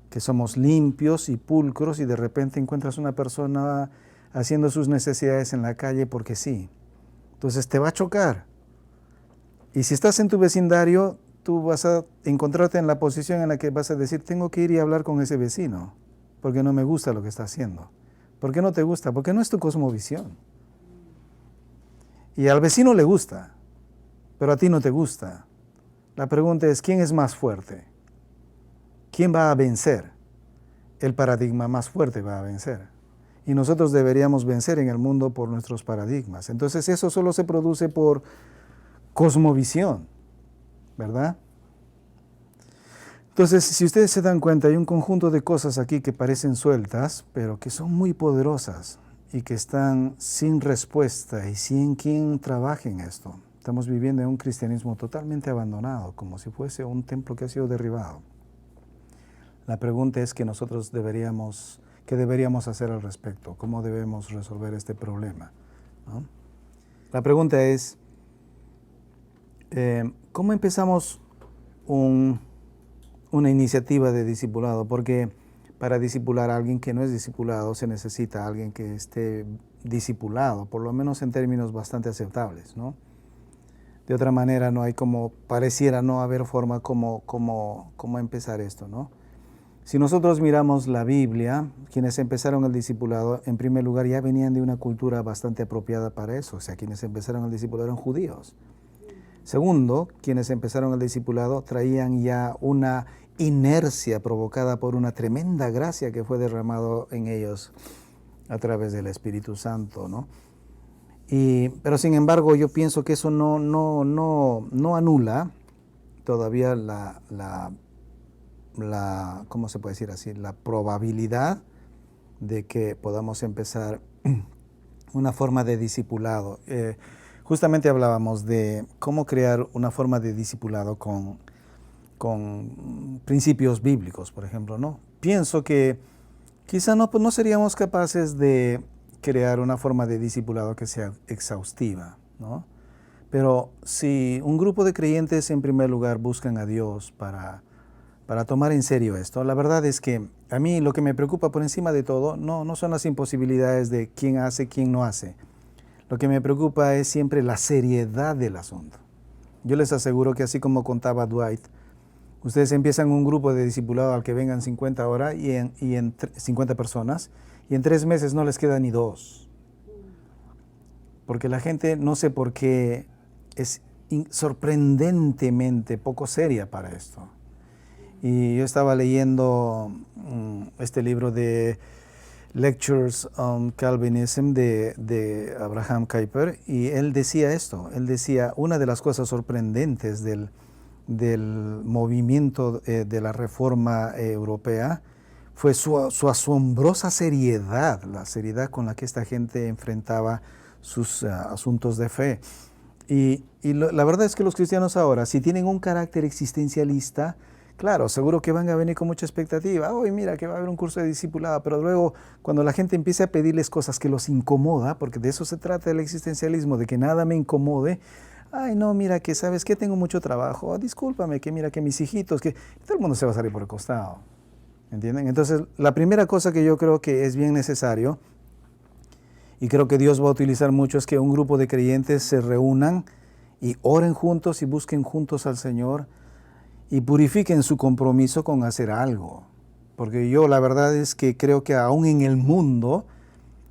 que somos limpios y pulcros y de repente encuentras una persona haciendo sus necesidades en la calle porque sí. Entonces te va a chocar. Y si estás en tu vecindario, tú vas a encontrarte en la posición en la que vas a decir, tengo que ir y hablar con ese vecino, porque no me gusta lo que está haciendo. ¿Por qué no te gusta? Porque no es tu cosmovisión. Y al vecino le gusta, pero a ti no te gusta. La pregunta es, ¿quién es más fuerte? ¿Quién va a vencer? El paradigma más fuerte va a vencer. Y nosotros deberíamos vencer en el mundo por nuestros paradigmas. Entonces eso solo se produce por cosmovisión, ¿verdad? Entonces, si ustedes se dan cuenta, hay un conjunto de cosas aquí que parecen sueltas, pero que son muy poderosas y que están sin respuesta y sin quien trabaje en esto. Estamos viviendo en un cristianismo totalmente abandonado, como si fuese un templo que ha sido derribado. La pregunta es que nosotros ¿qué deberíamos hacer al respecto? ¿Cómo debemos resolver este problema? ¿No? La pregunta es, ¿cómo empezamos una iniciativa de discipulado? Porque para discipular a alguien que no es discipulado se necesita alguien que esté discipulado, por lo menos en términos bastante aceptables, ¿no? De otra manera pareciera no haber forma como empezar esto, ¿no? Si nosotros miramos la Biblia, quienes empezaron el discipulado, en primer lugar ya venían de una cultura bastante apropiada para eso, o sea, quienes empezaron el discipulado eran judíos. Segundo, quienes empezaron el discipulado traían ya una inercia provocada por una tremenda gracia que fue derramado en ellos a través del Espíritu Santo, ¿no? Pero sin embargo, yo pienso que eso no anula todavía ¿cómo se puede decir así? La probabilidad de que podamos empezar una forma de discipulado. Justamente hablábamos de cómo crear una forma de discipulado con principios bíblicos, por ejemplo, ¿no? Pienso que quizá no seríamos capaces de crear una forma de discipulado que sea exhaustiva, ¿no? Pero si un grupo de creyentes en primer lugar buscan a Dios para tomar en serio esto, la verdad es que a mí lo que me preocupa por encima de todo no son las imposibilidades de quién hace, quién no hace. Lo que me preocupa es siempre la seriedad del asunto. Yo les aseguro que así como contaba Dwight, ustedes empiezan un grupo de discipulado al que vengan 50 horas y en 50 personas, y en 3 meses no les queda ni 2. Porque la gente, no sé por qué, es sorprendentemente poco seria para esto. Y yo estaba leyendo este libro de Lectures on Calvinism de Abraham Kuyper, y él decía esto, una de las cosas sorprendentes del movimiento de la Reforma Europea fue su asombrosa seriedad, la seriedad con la que esta gente enfrentaba sus asuntos de fe. Y la verdad es que los cristianos ahora, si tienen un carácter existencialista, claro, seguro que van a venir con mucha expectativa. Hoy mira que va a haber un curso de discipulado, pero luego cuando la gente empiece a pedirles cosas que los incomoda, porque de eso se trata el existencialismo, de que nada me incomode. Ay, no, mira que sabes que tengo mucho trabajo. Discúlpame, que mira que mis hijitos, que todo el mundo se va a salir por el costado. ¿Entienden? Entonces, la primera cosa que yo creo que es bien necesario, y creo que Dios va a utilizar mucho, es que un grupo de creyentes se reúnan y oren juntos y busquen juntos al Señor y purifiquen su compromiso con hacer algo. Porque yo la verdad es que creo que aún en el mundo,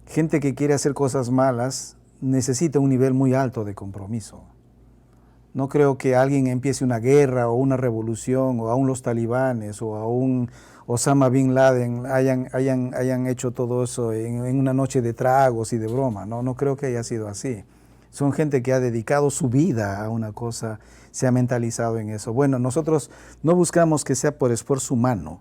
gente que quiere hacer cosas malas necesita un nivel muy alto de compromiso. No creo que alguien empiece una guerra o una revolución, o aún los talibanes o aún Osama Bin Laden hayan hecho todo eso en una noche de tragos y de broma. No creo que haya sido así. Son gente que ha dedicado su vida a una cosa, se ha mentalizado en eso. Bueno, nosotros no buscamos que sea por esfuerzo humano,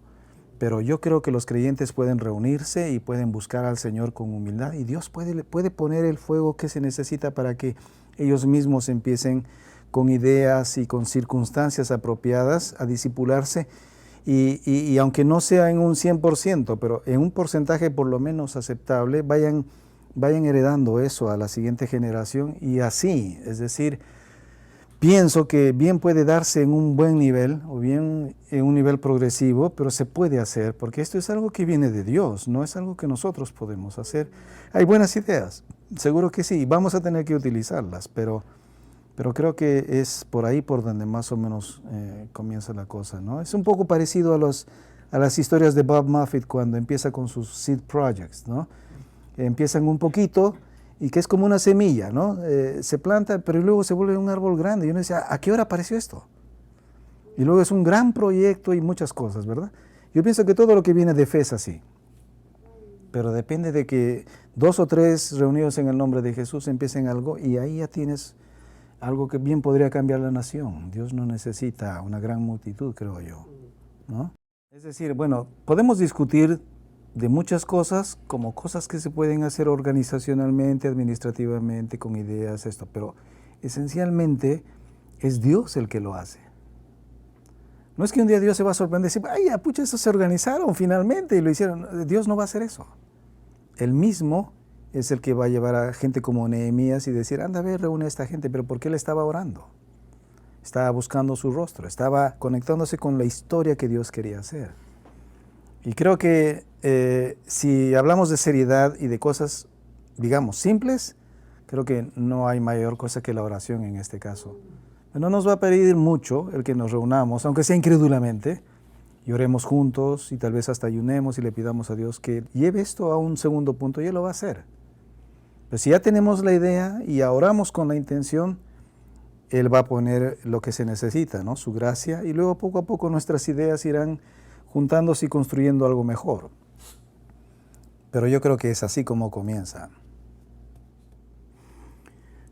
pero yo creo que los creyentes pueden reunirse y pueden buscar al Señor con humildad, y Dios puede poner el fuego que se necesita para que ellos mismos empiecen con ideas y con circunstancias apropiadas a discipularse, y aunque no sea en un 100%, pero en un porcentaje por lo menos aceptable, vayan heredando eso a la siguiente generación, y así, es decir, pienso que bien puede darse en un buen nivel o bien en un nivel progresivo, pero se puede hacer, porque esto es algo que viene de Dios, no es algo que nosotros podemos hacer. Hay buenas ideas, seguro que sí, vamos a tener que utilizarlas, pero creo que es por ahí por donde más o menos comienza la cosa, ¿no? Es un poco parecido a las historias de Bob Moffett cuando empieza con sus seed projects, ¿no? Empiezan un poquito, y que es como una semilla, ¿no? Se planta, pero luego se vuelve un árbol grande. Y uno dice, ¿a qué hora apareció esto? Y luego es un gran proyecto y muchas cosas, ¿verdad? Yo pienso que todo lo que viene de fe es así. Pero depende de que 2 o 3 reunidos en el nombre de Jesús empiecen algo, y ahí ya tienes algo que bien podría cambiar la nación. Dios no necesita una gran multitud, creo yo, ¿no? Es decir, bueno, podemos discutir de muchas cosas, como cosas que se pueden hacer organizacionalmente, administrativamente, con ideas, esto, pero esencialmente es Dios el que lo hace. No es que un día Dios se va a sorprender y decir, vaya, pucha, eso se organizaron finalmente y lo hicieron. Dios no va a hacer eso. Él mismo es el que va a llevar a gente como Nehemías y decir, anda a ver, reúne a esta gente, pero ¿por qué él estaba orando? Estaba buscando su rostro, estaba conectándose con la historia que Dios quería hacer. Y creo que si hablamos de seriedad y de cosas, digamos, simples, creo que no hay mayor cosa que la oración en este caso. No nos va a pedir mucho el que nos reunamos, aunque sea incrédulamente, y oremos juntos y tal vez hasta ayunemos y le pidamos a Dios que lleve esto a un segundo punto, y Él lo va a hacer. Pero si ya tenemos la idea y oramos con la intención, Él va a poner lo que se necesita, ¿no? Su gracia, y luego poco a poco nuestras ideas irán juntándose y construyendo algo mejor. Pero yo creo que es así como comienza.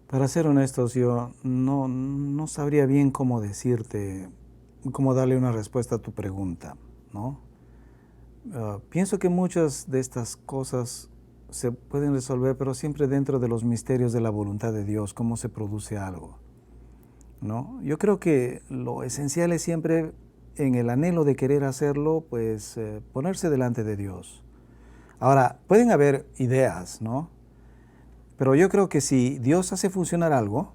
Para ser honestos, yo no sabría bien cómo decirte, cómo darle una respuesta a tu pregunta, ¿no? Pienso que muchas de estas cosas se pueden resolver, pero siempre dentro de los misterios de la voluntad de Dios, cómo se produce algo, ¿no? Yo creo que lo esencial es siempre, en el anhelo de querer hacerlo, pues ponerse delante de Dios. Ahora, pueden haber ideas, ¿no? Pero yo creo que si Dios hace funcionar algo,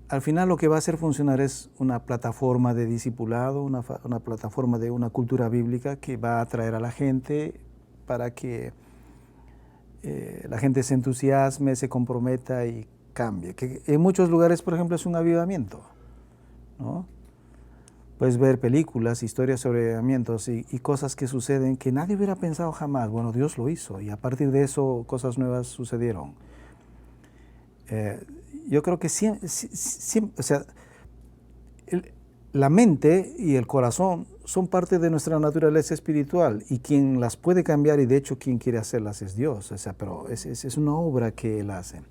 al final lo que va a hacer funcionar es una plataforma de discipulado, una plataforma de una cultura bíblica que va a atraer a la gente para que la gente se entusiasme, se comprometa y cambie. Que en muchos lugares, por ejemplo, es un avivamiento, ¿no? Puedes ver películas, historias sobre avivamientos y cosas que suceden que nadie hubiera pensado jamás. Bueno, Dios lo hizo, y a partir de eso cosas nuevas sucedieron. Yo creo que o sea, la mente y el corazón son parte de nuestra naturaleza espiritual, y quien las puede cambiar, y de hecho quien quiere hacerlas, es Dios. O sea, pero es una obra que Él hace.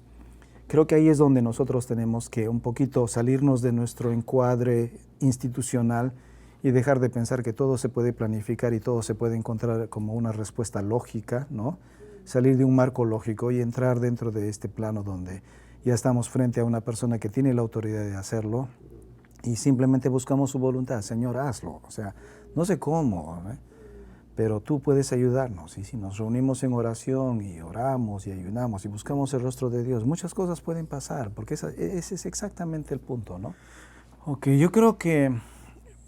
Creo que ahí es donde nosotros tenemos que un poquito salirnos de nuestro encuadre institucional y dejar de pensar que todo se puede planificar y todo se puede encontrar como una respuesta lógica, ¿no? Salir de un marco lógico y entrar dentro de este plano donde ya estamos frente a una persona que tiene la autoridad de hacerlo, y simplemente buscamos su voluntad. Señor, hazlo. O sea, no sé cómo, ¿eh? Pero tú puedes ayudarnos. Y si nos reunimos en oración y oramos y ayunamos y buscamos el rostro de Dios, muchas cosas pueden pasar, porque ese es exactamente el punto, ¿no? Ok, yo creo que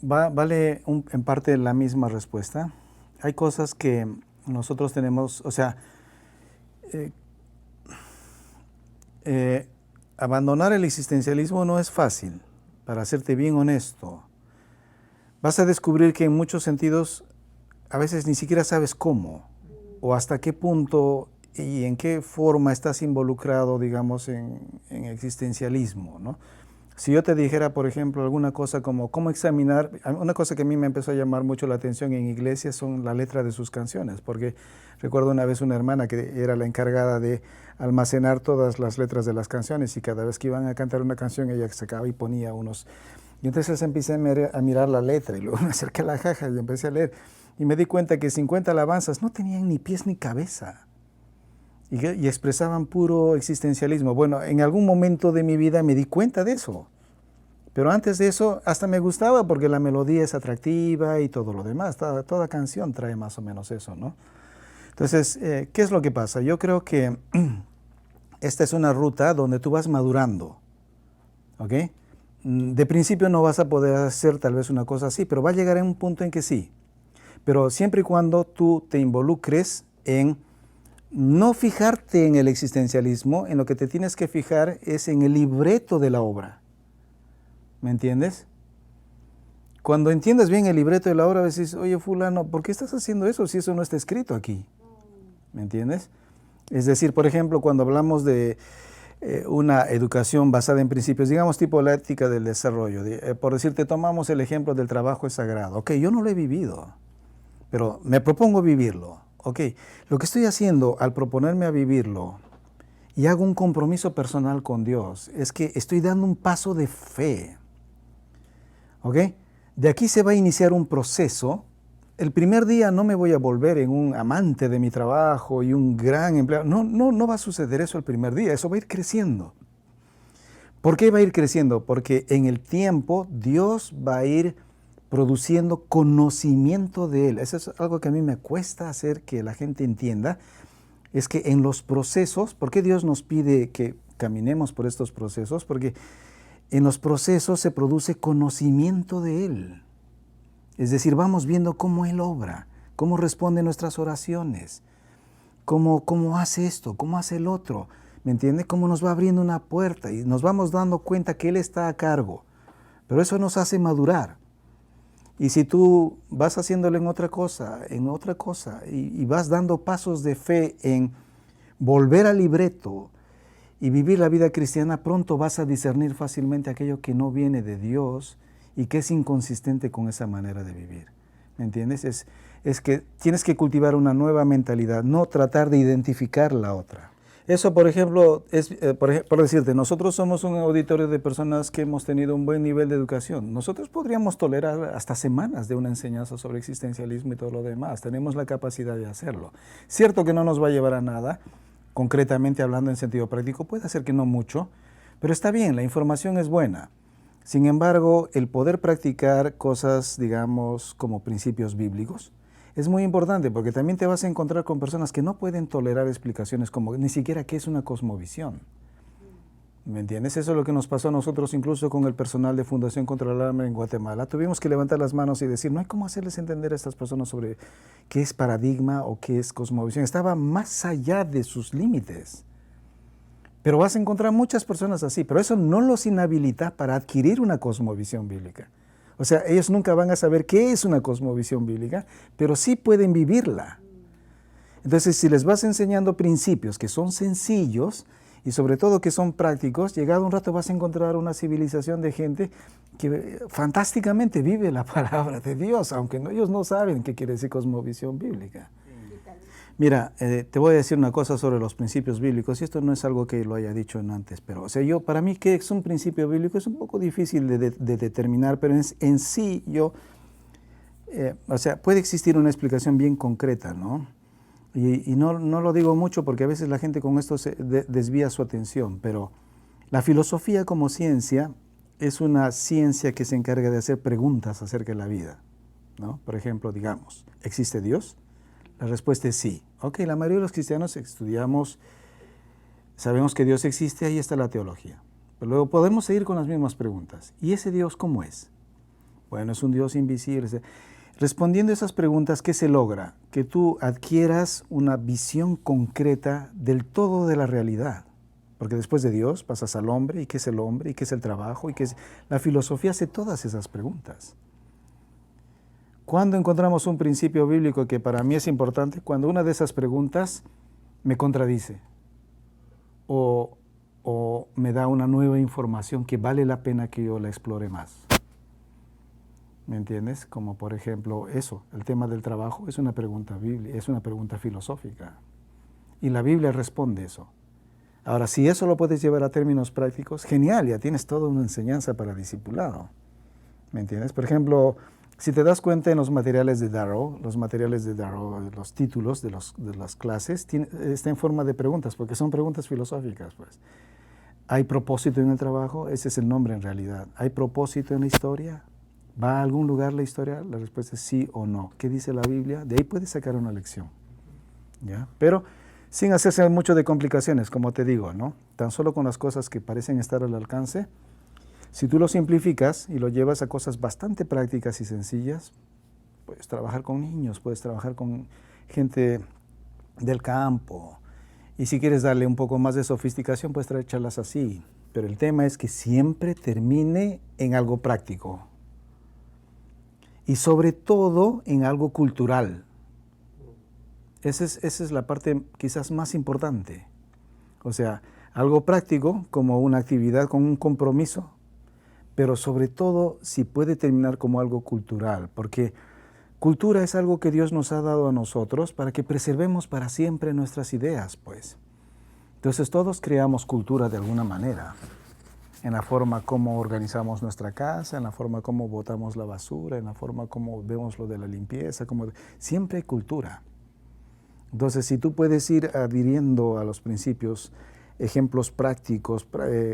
vale en parte la misma respuesta. hay cosas que nosotros tenemos, o sea, abandonar el existencialismo no es fácil, para serte bien honesto. Vas a descubrir que en muchos sentidos a veces ni siquiera sabes cómo o hasta qué punto y en qué forma estás involucrado, digamos, en existencialismo, ¿no? Si yo te dijera, por ejemplo, alguna cosa como cómo examinar, una cosa que a mí me empezó a llamar mucho la atención en iglesias son la letra de sus canciones, porque recuerdo una vez una hermana que era la encargada de almacenar todas las letras de las canciones y cada vez que iban a cantar una canción ella sacaba y ponía unos. Y entonces empecé a mirar la letra y luego me acerqué a la caja y empecé a leer y me di cuenta que 50 alabanzas no tenían ni pies ni cabeza. Y expresaban puro existencialismo. Bueno, en algún momento de mi vida me di cuenta de eso. Pero antes de eso hasta me gustaba porque la melodía es atractiva y todo lo demás. Toda canción trae más o menos eso, ¿no? Entonces, ¿qué es lo que pasa? Yo creo que esta es una ruta donde tú vas madurando, ¿ok? De principio no vas a poder hacer tal vez una cosa así, pero va a llegar a un punto en que sí. Pero siempre y cuando tú te involucres en no fijarte en el existencialismo, en lo que te tienes que fijar es en el libreto de la obra. ¿Me entiendes? Cuando entiendas bien el libreto de la obra, decís, oye, fulano, ¿por qué estás haciendo eso si eso no está escrito aquí? ¿Me entiendes? Es decir, por ejemplo, cuando hablamos de una educación basada en principios, digamos tipo la ética del desarrollo, por decirte, tomamos el ejemplo del trabajo es sagrado. Ok, yo no lo he vivido, pero me propongo vivirlo. Ok, lo que estoy haciendo al proponerme a vivirlo y hago un compromiso personal con Dios es que estoy dando un paso de fe. ¿Ok? De aquí se va a iniciar un proceso. El primer día no me voy a volver en un amante de mi trabajo y un gran empleado. No va a suceder eso el primer día. Eso va a ir creciendo. ¿Por qué va a ir creciendo? Porque en el tiempo Dios va a ir produciendo conocimiento de Él. Eso es algo que a mí me cuesta hacer que la gente entienda. Es que en los procesos, ¿por qué Dios nos pide que caminemos por estos procesos? Porque en los procesos se produce conocimiento de Él. Es decir, vamos viendo cómo Él obra, cómo responde nuestras oraciones, cómo hace esto, cómo hace el otro. ¿Me entiende? Cómo nos va abriendo una puerta y nos vamos dando cuenta que Él está a cargo. Pero eso nos hace madurar. Y si tú vas haciéndolo en otra cosa, y vas dando pasos de fe en volver al libreto y vivir la vida cristiana, pronto vas a discernir fácilmente aquello que no viene de Dios y que es inconsistente con esa manera de vivir. ¿Me entiendes? Es que tienes que cultivar una nueva mentalidad, no tratar de identificar la otra. Eso, por ejemplo, es, por decirte, nosotros somos un auditorio de personas que hemos tenido un buen nivel de educación. Nosotros podríamos tolerar hasta semanas de una enseñanza sobre existencialismo y todo lo demás. Tenemos la capacidad de hacerlo. Cierto que no nos va a llevar a nada, concretamente hablando en sentido práctico, puede ser que no mucho, pero está bien, la información es buena. Sin embargo, el poder practicar cosas, digamos, como principios bíblicos, es muy importante porque también te vas a encontrar con personas que no pueden tolerar explicaciones como ni siquiera qué es una cosmovisión. ¿Me entiendes? Eso es lo que nos pasó a nosotros incluso con el personal de Fundación contra el Hambre en Guatemala. Tuvimos que levantar las manos y decir, no hay cómo hacerles entender a estas personas sobre qué es paradigma o qué es cosmovisión. Estaba más allá de sus límites. Pero vas a encontrar muchas personas así, pero eso no los inhabilita para adquirir una cosmovisión bíblica. O sea, ellos nunca van a saber qué es una cosmovisión bíblica, pero sí pueden vivirla. Entonces, si les vas enseñando principios que son sencillos y sobre todo que son prácticos, llegado un rato vas a encontrar una civilización de gente que fantásticamente vive la palabra de Dios, aunque ellos no saben qué quiere decir cosmovisión bíblica. Mira, te voy a decir una cosa sobre los principios bíblicos, y esto no es algo que lo haya dicho antes, pero o sea, para mí, ¿qué es un principio bíblico? Es un poco difícil de determinar, pero en sí o sea, puede existir una explicación bien concreta, ¿no? Y no lo digo mucho porque a veces la gente con esto desvía su atención, pero la filosofía como ciencia es una ciencia que se encarga de hacer preguntas acerca de la vida, ¿no? Por ejemplo, digamos, ¿existe Dios? La respuesta es sí. Ok, la mayoría de los cristianos estudiamos, sabemos que Dios existe, ahí está la teología. Pero luego podemos seguir con las mismas preguntas. ¿Y ese Dios cómo es? Bueno, es un Dios invisible. Respondiendo a esas preguntas, ¿qué se logra? Que tú adquieras una visión concreta del todo de la realidad. Porque después de Dios pasas al hombre, ¿y qué es el hombre? ¿Y qué es el trabajo? ¿Y qué es? La filosofía hace todas esas preguntas. ¿Cuándo encontramos un principio bíblico que para mí es importante? Cuando una de esas preguntas me contradice o me da una nueva información que vale la pena que yo la explore más. ¿Me entiendes? Como por ejemplo eso, el tema del trabajo es una pregunta bíblica, es una pregunta filosófica. Y la Biblia responde eso. Ahora, si eso lo puedes llevar a términos prácticos, genial, ya tienes toda una enseñanza para discipulado. ¿Me entiendes? Por ejemplo, si te das cuenta en los materiales de Darrow, los títulos de las clases, está en forma de preguntas, porque son preguntas filosóficas, pues. ¿Hay propósito en el trabajo? Ese es el nombre en realidad. ¿Hay propósito en la historia? ¿Va a algún lugar la historia? La respuesta es sí o no. ¿Qué dice la Biblia? De ahí puedes sacar una lección. ¿Ya? Pero sin hacerse mucho de complicaciones, como te digo, ¿no? Tan solo con las cosas que parecen estar al alcance. Si tú lo simplificas y lo llevas a cosas bastante prácticas y sencillas, puedes trabajar con niños, puedes trabajar con gente del campo. Y si quieres darle un poco más de sofisticación, puedes traer charlas así. Pero el tema es que siempre termine en algo práctico. Y sobre todo en algo cultural. Esa es la parte quizás más importante. O sea, algo práctico como una actividad con un compromiso, pero sobre todo si puede terminar como algo cultural, porque cultura es algo que Dios nos ha dado a nosotros para que preservemos para siempre nuestras ideas, pues. Entonces todos creamos cultura de alguna manera, en la forma como organizamos nuestra casa, en la forma como botamos la basura, en la forma como vemos lo de la limpieza, siempre hay cultura. Entonces, si tú puedes ir adhiriendo a los principios, ejemplos prácticos,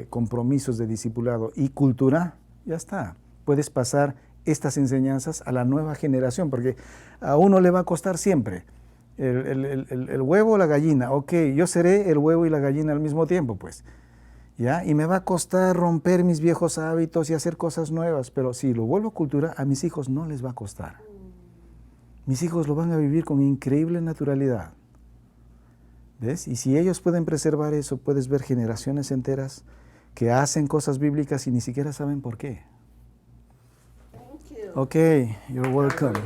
compromisos de discipulado y cultura, ya está. Puedes pasar estas enseñanzas a la nueva generación, porque a uno le va a costar siempre. El huevo o la gallina, ok, yo seré el huevo y la gallina al mismo tiempo, pues. ¿Ya? Y me va a costar romper mis viejos hábitos y hacer cosas nuevas, pero si lo vuelvo cultura, a mis hijos no les va a costar. Mis hijos lo van a vivir con increíble naturalidad. ¿Ves? Y si ellos pueden preservar eso, puedes ver generaciones enteras que hacen cosas bíblicas y ni siquiera saben por qué. Thank you. Okay, you're welcome.